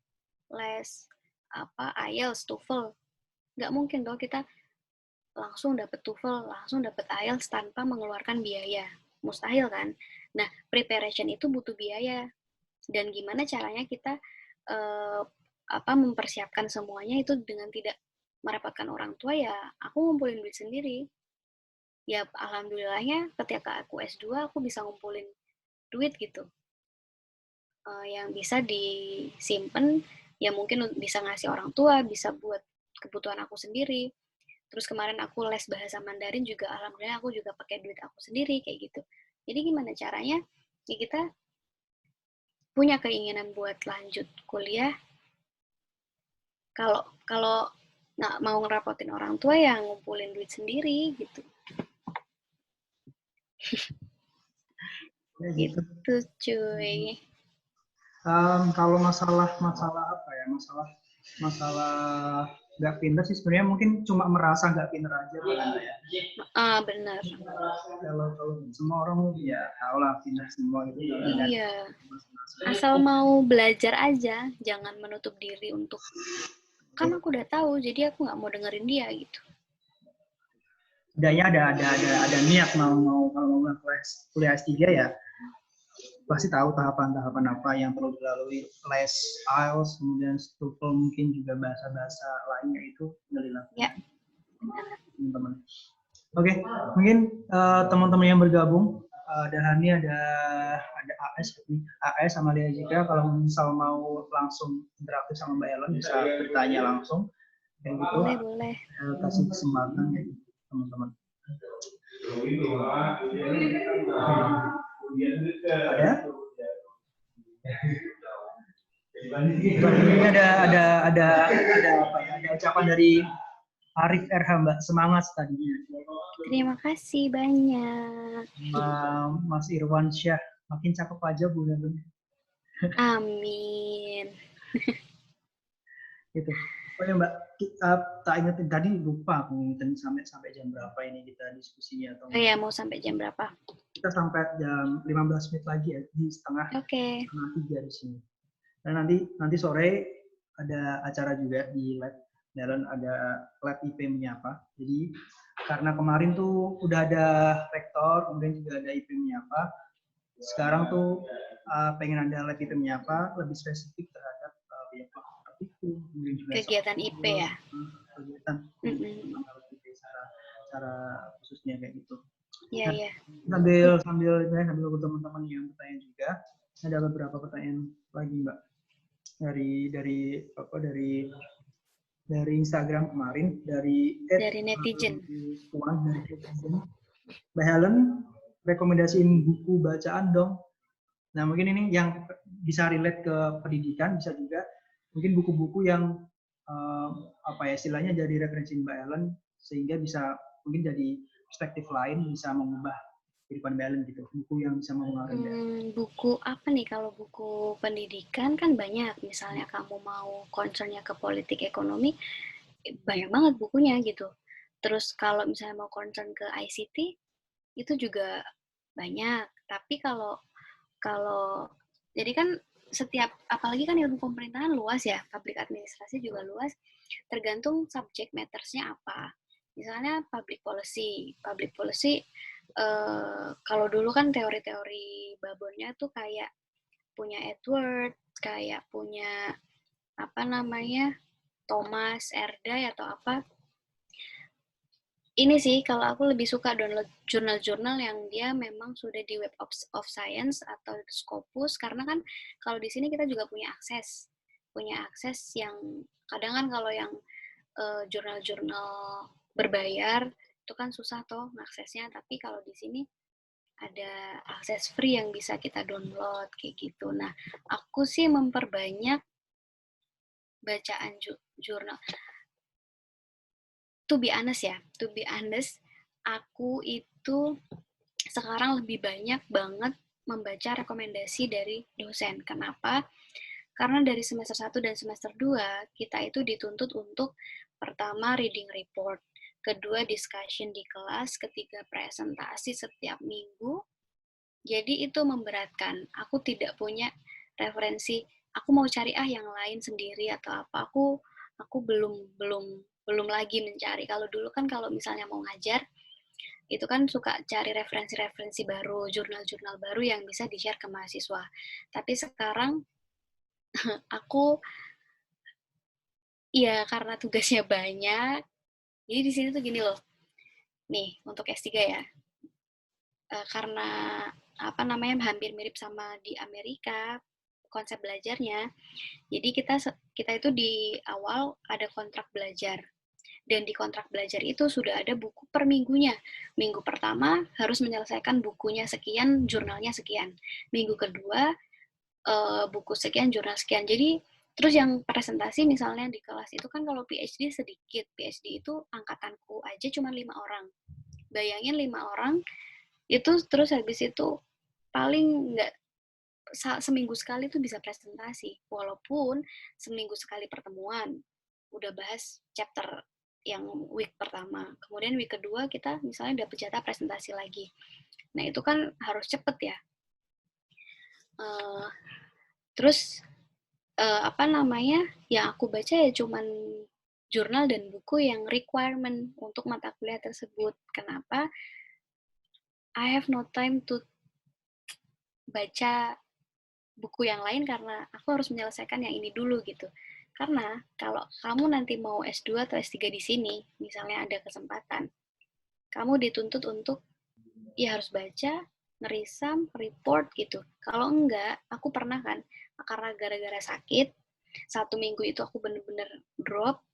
IELTS, TOEFL. Nggak mungkin dong kita langsung dapat TOEFL, langsung dapat IELTS tanpa mengeluarkan biaya. Mustahil kan? Nah, preparation itu butuh biaya. Dan gimana caranya kita eh, mempersiapkan semuanya itu dengan tidak merepotkan orang tua, ya aku ngumpulin duit sendiri. ya alhamdulillahnya ketika aku S2 aku bisa ngumpulin duit gitu, yang bisa disimpan, ya mungkin bisa ngasih orang tua, bisa buat kebutuhan aku sendiri. Terus kemarin aku les bahasa Mandarin juga alhamdulillah aku juga pakai duit aku sendiri kayak gitu. Jadi gimana caranya? Ya kita punya keinginan buat lanjut kuliah, kalau kalau nggak mau ngerapotin orang tua ya ngumpulin duit sendiri gitu. Ya gitu. Gitu cuy. Kalau masalah masalah apa ya, masalah nggak pinter sih sebenarnya mungkin cuma merasa nggak pinter aja kan ya. Benar. Kalau semua orang ya tahu lah pinter semua gitu. Iya. Asal mau belajar aja, jangan menutup diri untuk kan aku udah tahu, jadi aku nggak mau dengerin dia gitu. Setidaknya ada niat mau kalau mau kuliah S3 ya pasti tahu tahapan-tahapan apa yang perlu dilalui, les IELTS, kemudian TOEFL, mungkin juga bahasa-bahasa lainnya itu dilakukan. Ya, benar. Teman-teman. Oke, mungkin teman-teman yang bergabung, ada Hani, ada AS, AS sama Lia Jika, kalau misal mau langsung interaktif sama Mbak Ellen bisa bertanya langsung, kayak gitu. Boleh. Kasih kesempatan ya, teman-teman. Ada? Ini ada apa ya? Ada ucapan dari Arif RH, Mbak. Semangat tadinya. Terima kasih banyak. Mas Irwan Syah, makin cakep aja Bu. Amin. Gitu. Oh ya Mbak, tak ingetin tadi, lupa aku ingetin sampai jam berapa ini kita diskusinya atau Oh ya, mau sampai jam berapa? kita sampai jam 15 menit lagi ya, di setengah 3 di sini. Dan nanti sore ada acara juga di lab, dan ada lab IP menyapa. Jadi karena kemarin tuh udah ada rektor, kemudian juga ada IP menyapa. Sekarang tuh pengen ada lab IP menyapa lebih spesifik terhadap pihak itu, kemudian juga kegiatan IP ya. Kegiatan secara khususnya kayak gitu. Iya. Sambil teman-teman yang bertanya juga, ada beberapa pertanyaan lagi Mbak dari Instagram kemarin, dari netizen. Mbak Helen rekomendasiin buku bacaan dong. Nah mungkin ini yang bisa relate ke pendidikan, bisa juga mungkin buku-buku yang apa ya istilahnya jadi referensi Mbak Helen sehingga bisa mungkin jadi perspektif lain, bisa mengubah kehidupan Mbak Helen gitu, buku yang bisa mempengaruhi. Buku apa nih? Kalau buku pendidikan kan banyak, misalnya kamu mau concernnya ke politik ekonomi, banyak banget bukunya gitu. Terus kalau misalnya mau concern ke ICT, itu juga banyak. Tapi kalau jadi kan setiap, apalagi kan ilmu pemerintahan luas ya, public administrasi juga luas, tergantung subject matters-nya apa. Misalnya public policy kalau dulu kan teori-teori babonnya tuh kayak punya Edward, kayak punya apa namanya Thomas Erdai atau apa. Ini sih kalau aku lebih suka download jurnal-jurnal yang dia memang sudah di Web of Science atau Scopus, karena kan kalau di sini kita juga punya akses yang kadang kan kalau yang jurnal-jurnal berbayar itu kan susah toh aksesnya, tapi kalau di sini ada akses free yang bisa kita download kayak gitu. Nah, aku sih memperbanyak bacaan jurnal. To be honest, aku itu sekarang lebih banyak banget membaca rekomendasi dari dosen. Kenapa? Karena dari semester 1 dan semester 2, kita itu dituntut untuk pertama reading report, kedua discussion di kelas, ketiga presentasi setiap minggu. Jadi itu memberatkan. Aku tidak punya referensi, aku mau cari yang lain sendiri atau apa. Aku belum lagi mencari. Kalau dulu kan kalau misalnya mau ngajar, itu kan suka cari referensi-referensi baru, jurnal-jurnal baru yang bisa di-share ke mahasiswa. Tapi sekarang aku ya karena tugasnya banyak. Jadi di sini tuh gini loh. nih untuk S3 ya. Karena hampir mirip sama di Amerika konsep belajarnya. Jadi kita itu di awal ada kontrak belajar. Dan di kontrak belajar itu sudah ada buku per minggunya. Minggu pertama harus menyelesaikan bukunya sekian, jurnalnya sekian. Minggu kedua buku sekian, jurnal sekian. Jadi terus yang presentasi misalnya di kelas itu kan kalau PhD sedikit. PhD itu angkatanku aja cuma 5 orang. Bayangin 5 orang itu terus habis itu paling nggak seminggu sekali tuh bisa presentasi. Walaupun seminggu sekali pertemuan udah bahas chapter yang week pertama. Kemudian week kedua kita misalnya dapat jatah presentasi lagi. Nah itu kan harus cepet ya. Terus yang aku baca ya cuman jurnal dan buku yang requirement untuk mata kuliah tersebut. Kenapa? I have no time to baca buku yang lain karena aku harus menyelesaikan yang ini dulu gitu. Karena kalau kamu nanti mau S2 atau S3 di sini, misalnya ada kesempatan, kamu dituntut untuk ya harus baca, ngerisam, report gitu. Kalau enggak, aku pernah kan, karena gara-gara sakit, 1 minggu itu aku bener-bener drop,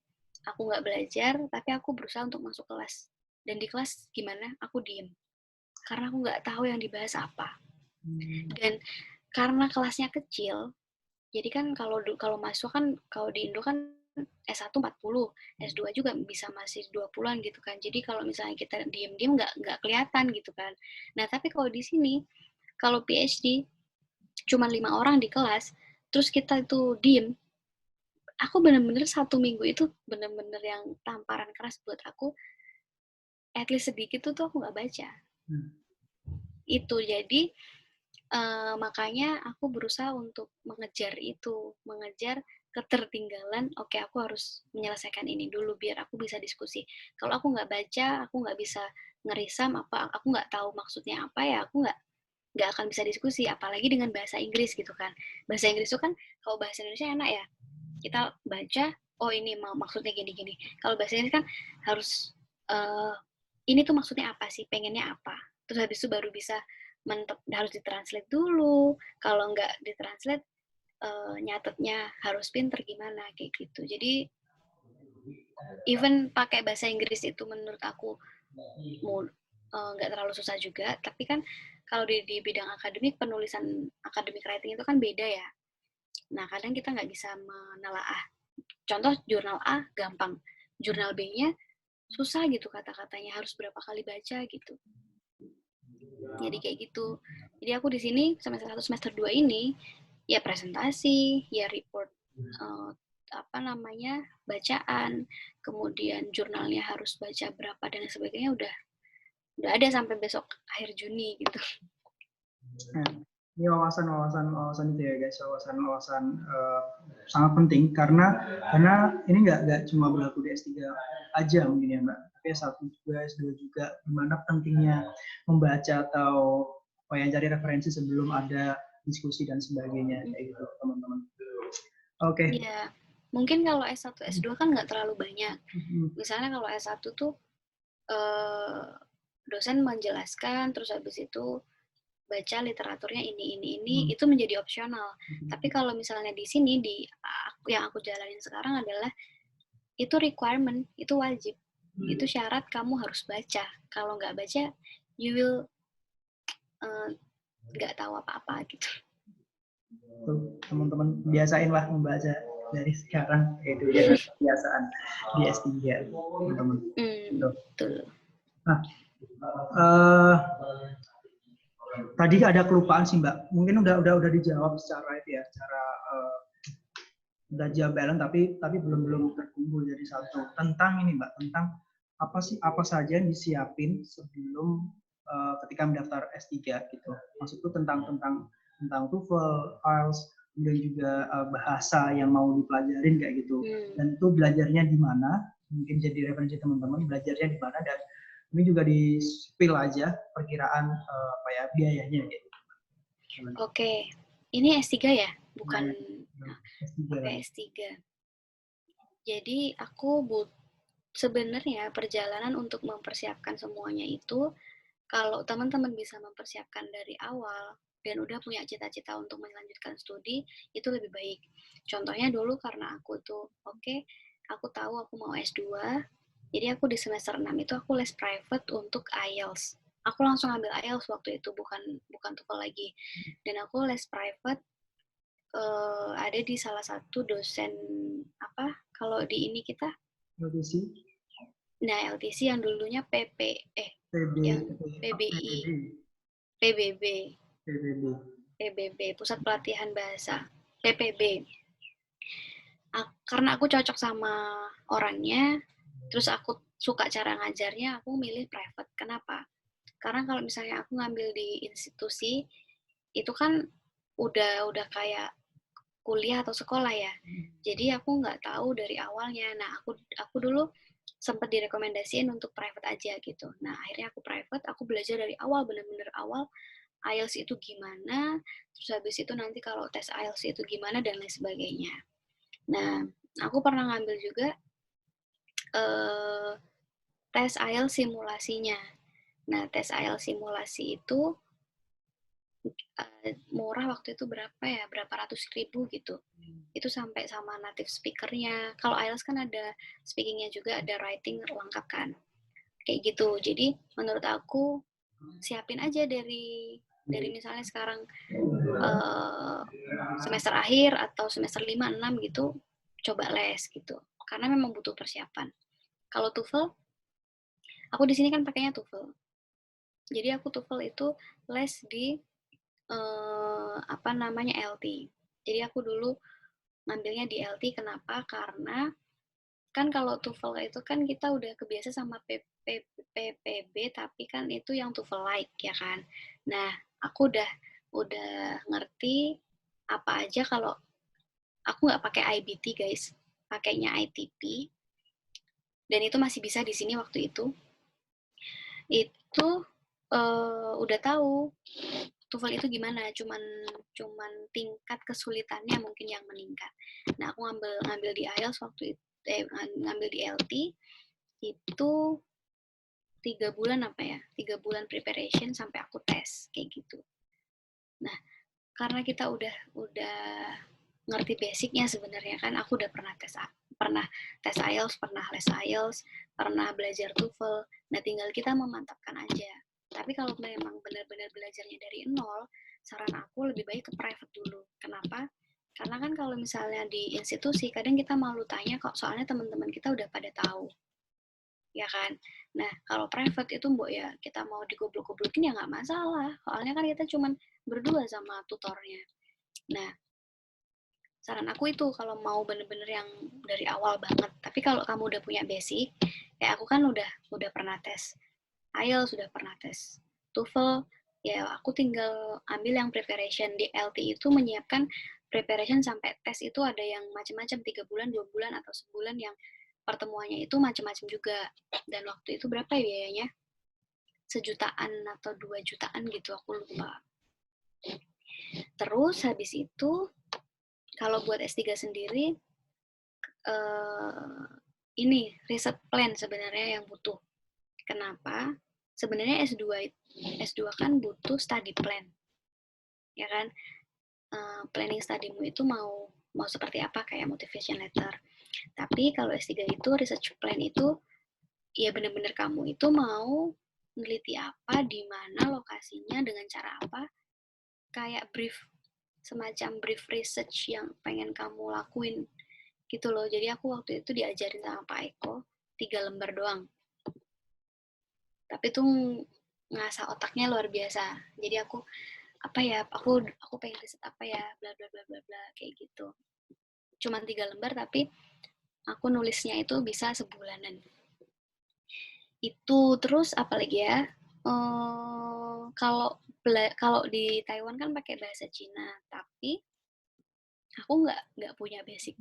aku nggak belajar, tapi aku berusaha untuk masuk kelas. Dan di kelas gimana? Aku diem. Karena aku nggak tahu yang dibahas apa. Dan karena kelasnya kecil, jadi kan kalau masuk kan, kalau di Indo kan S1 40, S2 juga bisa masih 20-an gitu kan. Jadi kalau misalnya kita diem-diem nggak kelihatan gitu kan. Nah, tapi kalau di sini, kalau PhD cuma 5 orang di kelas, terus kita itu diem, aku bener-bener 1 minggu itu bener-bener yang tamparan keras buat aku, at least sedikit tuh aku nggak baca. Itu jadi makanya aku berusaha untuk mengejar ketertinggalan. Oke, aku harus menyelesaikan ini dulu biar aku bisa diskusi. Kalau aku nggak baca, aku nggak bisa ngerisam aku nggak tahu maksudnya apa, ya aku nggak akan bisa diskusi, apalagi dengan bahasa Inggris gitu kan. Bahasa Inggris itu kan, kalau bahasa Indonesia enak ya, kita baca, oh ini maksudnya gini-gini. Kalau bahasa Inggris kan harus ini tuh maksudnya apa sih, pengennya apa, terus habis itu baru bisa harus ditranslate dulu. Kalau nggak ditranslate, nyatetnya harus pinter gimana kayak gitu. Jadi even pakai bahasa Inggris itu menurut aku nggak terlalu susah juga, tapi kan kalau di bidang akademik, penulisan academic writing itu kan beda ya. Nah kadang kita nggak bisa menelaah. Contoh jurnal A gampang, jurnal B-nya susah gitu kata-katanya, harus berapa kali baca gitu. Jadi kayak gitu. Jadi aku di sini semester 1 semester 2 ini ya presentasi, ya report bacaan, kemudian jurnalnya harus baca berapa dan sebagainya, udah ada sampai besok akhir Juni gitu. Nah, ini wawasan itu ya guys, wawasan sangat penting karena ini nggak cuma berlaku di S3 aja mungkin ya Mbak, tapi S1 juga, S2 juga, gimana pentingnya membaca atau cari referensi sebelum ada diskusi dan sebagainya kayak gitu teman-teman. Oke. Iya, mungkin kalau S1, S2 kan nggak terlalu banyak. Misalnya kalau S1 tuh dosen menjelaskan, terus habis itu baca literaturnya ini itu menjadi opsional. Tapi kalau misalnya di sini yang aku jalanin sekarang adalah itu requirement, itu wajib, itu syarat, kamu harus baca. Kalau nggak baca, you will nggak tahu apa-apa gitu. Tuh, teman-teman biasain lah membaca dari sekarang, itu ya kebiasaan di S3 teman-teman. Betul. Nah, tadi ada kelupaan sih Mbak, mungkin udah dijawab secara itu ya, secara udah jawaban, tapi belum terkumpul jadi satu tentang ini Mbak, tentang apa saja yang disiapin sebelum ketika mendaftar S3 gitu. Maksudku tentang TOEFL, IELTS, kemudian juga bahasa yang mau dipelajarin kayak gitu. Dan itu belajarnya di mana? Mungkin jadi referensi teman-teman, belajarnya di mana, dan ini juga di spill aja perkiraan biayanya gitu. Oke. Ini S3 ya? Bukan S3. S3. Jadi aku sebenarnya perjalanan untuk mempersiapkan semuanya itu, kalau teman-teman bisa mempersiapkan dari awal dan udah punya cita-cita untuk melanjutkan studi, itu lebih baik. Contohnya dulu karena aku tuh, oke, aku tahu aku mau S2, jadi aku di semester 6 itu aku les private untuk IELTS. Aku langsung ambil IELTS waktu itu, bukan TOEFL lagi. Dan aku les private ada di salah satu dosen apa kalau di ini kita LTC, nah LTC yang dulunya PP PB, yang PBB, PBI PBB PBB. PBB Pusat Pelatihan Bahasa PPB. Karena aku cocok sama orangnya, terus aku suka cara ngajarnya, aku milih private. Kenapa? Karena kalau misalnya aku ngambil di institusi itu kan udah kayak kuliah atau sekolah ya. Jadi aku nggak tahu dari awalnya. Nah, aku dulu sempat direkomendasiin untuk private aja gitu. Nah, akhirnya aku private, aku belajar dari awal, bener-bener awal, IELTS itu gimana, terus habis itu nanti kalau tes IELTS itu gimana, dan lain sebagainya. Nah, aku pernah ngambil juga eh, tes IELTS simulasinya. Nah, tes IELTS simulasi itu murah waktu itu berapa ya, berapa ratus ribu gitu. Itu sampai sama native speakernya. Kalau IELTS kan ada speakingnya juga, ada writing lengkap kan. Kayak gitu. Jadi menurut aku siapin aja dari misalnya sekarang semester akhir atau semester 5 6 gitu, coba les gitu. Karena memang butuh persiapan. Kalau TOEFL, aku di sini kan pakainya TOEFL. Jadi aku TOEFL itu les di apa namanya LT. Jadi aku dulu ngambilnya di LT, kenapa? Karena kan kalau TOEFL itu kan kita udah kebiasa sama PPB, tapi kan itu yang TOEFL like ya kan. Nah, aku udah ngerti apa aja kalau aku nggak pakai IBT guys, pakainya ITP, dan itu masih bisa di sini waktu itu. Itu udah tahu TOEFL itu gimana, cuman tingkat kesulitannya mungkin yang meningkat. Nah, aku ngambil di IELTS waktu itu, ngambil di LT itu 3 bulan apa ya, 3 bulan preparation sampai aku tes kayak gitu. Nah, karena kita udah ngerti basicnya sebenarnya kan, aku udah pernah tes IELTS, pernah les IELTS, pernah belajar TOEFL. Nah, tinggal kita memantapkan aja. Tapi kalau memang benar-benar belajarnya dari nol, saran aku lebih baik ke private dulu. Kenapa? Karena kan kalau misalnya di institusi, kadang kita malu tanya kok, soalnya teman-teman kita udah pada tahu. Ya kan? Nah, kalau private itu mbok ya, kita mau digoblok-goblokin ya nggak masalah. Soalnya kan kita cuman berdua sama tutornya. Nah, saran aku itu kalau mau bener-bener yang dari awal banget. Tapi kalau kamu udah punya basic, kayak aku kan udah pernah tes IELTS, sudah pernah tes TOEFL, ya aku tinggal ambil yang preparation. Di LT itu menyiapkan preparation sampai tes itu ada yang macam-macam, 3 bulan, 2 bulan, atau sebulan, yang pertemuannya itu macam-macam juga. Dan waktu itu berapa ya biayanya? 1 jutaan atau 2 jutaan gitu, aku lupa. Terus habis itu, kalau buat S3 sendiri, ini riset plan sebenarnya yang butuh. Kenapa? Sebenarnya S2 kan butuh study plan. Ya kan? Planning studimu itu mau seperti apa, kayak motivation letter. Tapi kalau S3 itu research plan itu ya benar-benar kamu itu mau meneliti apa, di mana lokasinya, dengan cara apa, kayak semacam brief research yang pengen kamu lakuin gitu loh. Jadi aku waktu itu diajarin sama Pak Eko 3 lembar doang, tapi tuh ngasah otaknya luar biasa. Jadi aku pengen riset apa ya, bla bla bla bla bla kayak gitu. Cuman 3 lembar, tapi aku nulisnya itu bisa sebulanan. Itu terus apalagi ya? Kalau di Taiwan kan pakai bahasa Cina, tapi aku nggak punya basic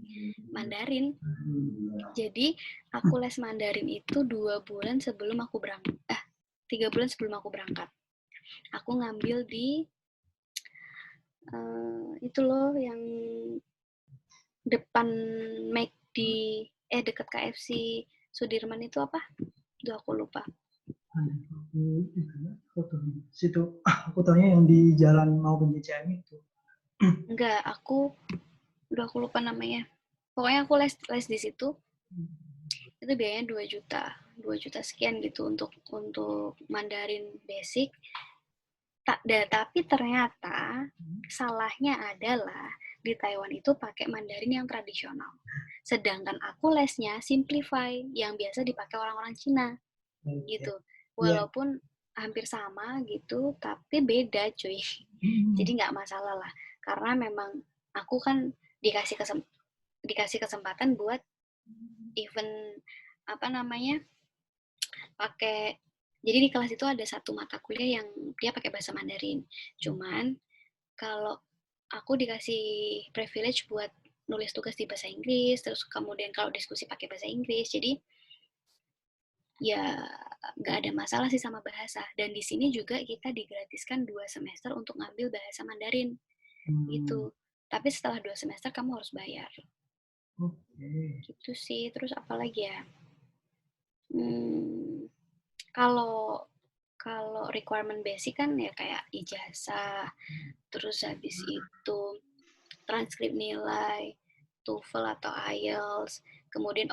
Mandarin. Jadi aku les Mandarin itu 2 bulan sebelum aku berangkat. 3 bulan sebelum aku berangkat. Aku ngambil di itu loh yang depan McD, dekat KFC, Sudirman itu apa? Duh, aku lupa. Situ, aku tahunya yang di jalan mau ke JCM itu. Enggak, aku lupa namanya. Pokoknya aku les di situ. Itu biayanya 2 juta. 2 juta sekian gitu untuk Mandarin basic. Tapi ternyata salahnya adalah di Taiwan itu pakai Mandarin yang tradisional. Sedangkan aku lesnya Simplify yang biasa dipakai orang-orang Cina gitu. Walaupun hampir sama gitu, tapi beda cuy. Jadi nggak masalah lah. Karena memang aku kan dikasih kesempatan buat event apa namanya pakai. Jadi di kelas itu ada satu mata kuliah yang dia pakai bahasa Mandarin. Cuman kalau aku dikasih privilege buat nulis tugas di bahasa Inggris, terus kemudian kalau diskusi pakai bahasa Inggris, jadi ya nggak ada masalah sih sama bahasa. Dan di sini juga kita digratiskan 2 semester untuk ngambil bahasa Mandarin, gitu. Tapi setelah 2 semester kamu harus bayar. Gitu sih. Terus apa lagi ya? Kalau requirement basic kan ya kayak ijazah, terus habis itu transkrip nilai, TOEFL atau IELTS. Kemudian,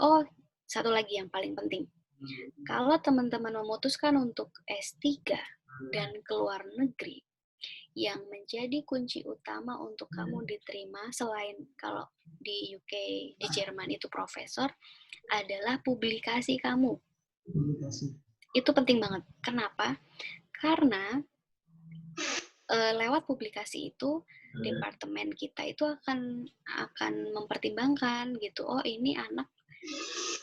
satu lagi yang paling penting. Kalau teman-teman memutuskan untuk S3 dan keluar negeri, yang menjadi kunci utama untuk kamu diterima selain kalau di UK, di Jerman itu profesor, adalah publikasi kamu. Itu penting banget. Kenapa? Karena lewat publikasi itu departemen kita itu akan mempertimbangkan gitu. Oh, ini anak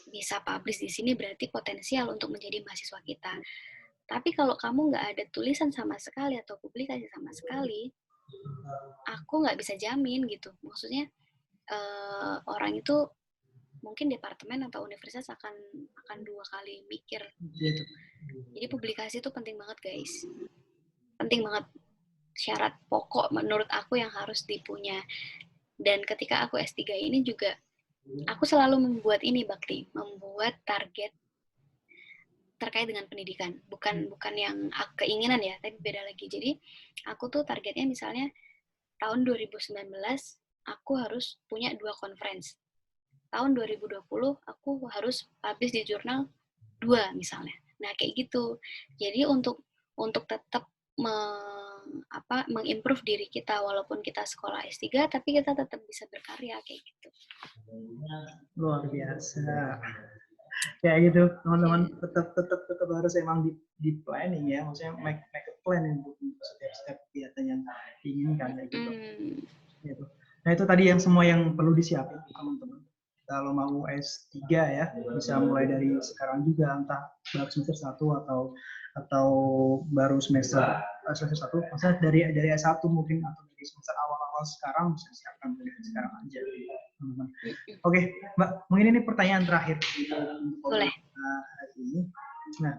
bisa publish di sini berarti potensial untuk menjadi mahasiswa kita. Tapi kalau kamu nggak ada tulisan sama sekali atau publikasi sama sekali, aku nggak bisa jamin gitu. Maksudnya orang itu mungkin departemen atau universitas akan 2 kali mikir gitu. Jadi publikasi itu penting banget guys. Penting banget. Syarat pokok menurut aku yang harus dipunya. Dan ketika aku S3 ini juga, aku selalu membuat target terkait dengan pendidikan. Bukan yang keinginan ya, tapi beda lagi. Jadi, aku tuh targetnya misalnya tahun 2019, aku harus punya 2 conference. Tahun 2020, aku harus publish di jurnal 2 misalnya. Nah, kayak gitu. Jadi untuk tetap mengimprove diri kita walaupun kita sekolah S3 tapi kita tetap bisa berkarya kayak gitu. Luar biasa. Kayak gitu, teman-teman tetap harus emang di planning ya, maksudnya make a plan untuk setiap kegiatan yang diinginkan kayak gitu. Gitu. Nah, itu tadi yang semua yang perlu disiapin teman-teman. Kalau mau S3 ya, bisa mulai dari sekarang juga, entah baru semester 1 atau baru semester 1, maksudnya dari S1 mungkin atau dari semester awal-awal sekarang bisa disiapkan dari sekarang aja, teman-teman. Oke, Mbak, mungkin ini pertanyaan terakhir boleh hari ini. Nah,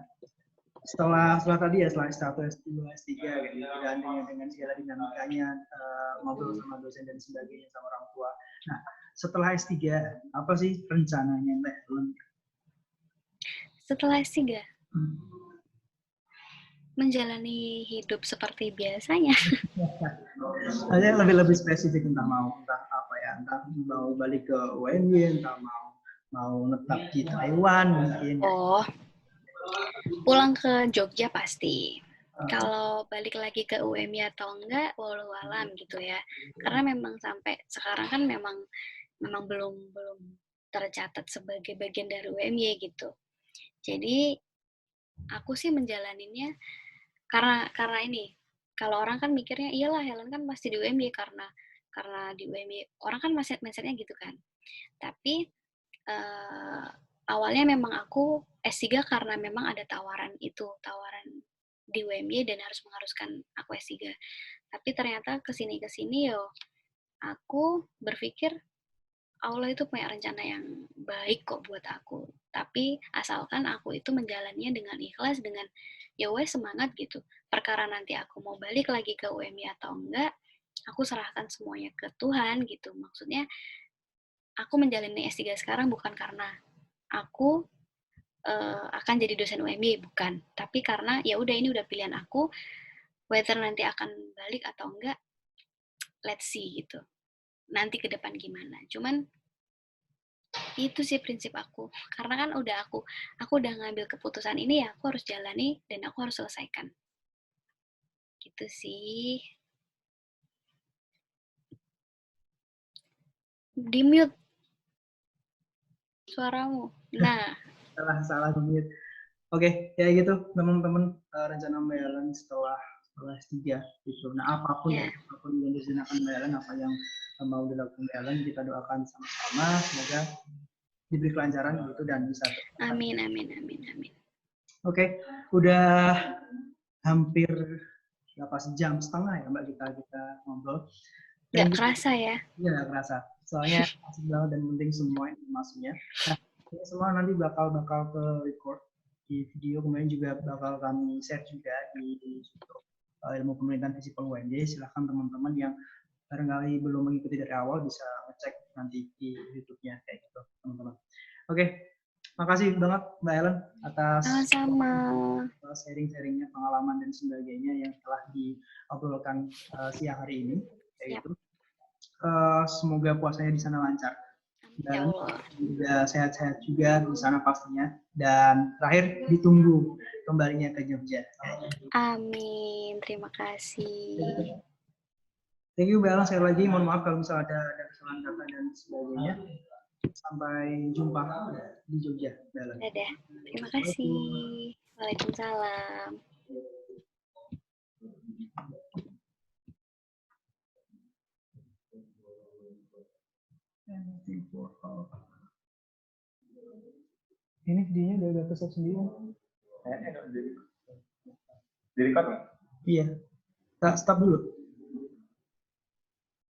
setelah tadi ya, setelah S1, S2, S3 gitu, dan dengan segala dinamikanya, ngobrol sama dosen dan sebagainya sama orang tua. Nah, setelah S3 apa sih rencananya Mbak? Setelah S3 menjalani hidup seperti biasanya. Hanya lebih spesifik, entah apa ya, entah mau balik ke UMY, entah mau netap di Taiwan mungkin. Pulang ke Jogja pasti. Kalau balik lagi ke UMY atau enggak, walau alam gitu ya. Karena memang sampai sekarang kan memang belum tercatat sebagai bagian dari UMY gitu. Jadi aku sih menjalaninnya karena ini. Kalau orang kan mikirnya iyalah Helen kan pasti di UMY karena di UMY orang kan mindsetnya gitu kan. Tapi awalnya memang aku S3 karena memang ada tawaran di UMY dan mengharuskan aku S3. Tapi ternyata kesini yo aku berpikir Allah itu punya rencana yang baik kok buat aku. Tapi asalkan aku itu menjalannya dengan ikhlas, dengan ya wes semangat gitu. Perkara nanti aku mau balik lagi ke UMY atau enggak, aku serahkan semuanya ke Tuhan gitu. Maksudnya aku menjalani S3 sekarang bukan karena aku akan jadi dosen UMY, bukan. Tapi karena ya udah ini udah pilihan aku, whether nanti akan balik atau enggak, let's see gitu. Nanti ke depan gimana. Cuman itu sih prinsip aku. Karena kan udah aku udah ngambil keputusan ini ya aku harus jalani dan aku harus selesaikan. Gitu sih. Di mute suaramu. Nah, salah mute. Oke, ya gitu teman-teman, rencana Mbak Ellen setelah S3 gitu. Nah, apapun ya. apapun yang direncanakan Mbak Ellen, apa yang mau dilakukan Mbak Ellen, kita doakan sama-sama semoga diberi kelancaran gitu dan bisa tercapai. Amin, amin, amin, amin. Oke, udah hampir berapa sejam setengah ya Mbak kita ngobrol. Nggak kerasa ya? Iya, nggak kerasa. Soalnya asik banget dan penting semua informasinya. Nah, ini semua nanti bakal ke record di video, kemudian juga bakal kami share juga di YouTube ilmu pemerintahan visipol UNJ. Silahkan teman-teman yang barangkali belum mengikuti dari awal bisa ngecek nanti di YouTube-nya kayak gitu teman-teman. Oke, makasih banget Mbak Ellen atas sharing-sharingnya, pengalaman dan sebagainya yang telah diobrolkan siang hari ini. Kayak gitu. Semoga puasanya di sana lancar dan juga sehat-sehat juga di sana pastinya. Dan terakhir ditunggu kembalinya ke Jogja. Amin, terima kasih. Thank you Mbak Ellen sekali lagi. Mohon maaf kalau misalnya ada kesalahan kata dan sebagainya. Sampai jumpa di Jogja, Mbak Ellen. Dadah, terima kasih. Waalaikumsalam. Ini videonya udah ke-stop sendiri. Kayaknya nggak jadi. Di record nggak? Iya. Stop dulu.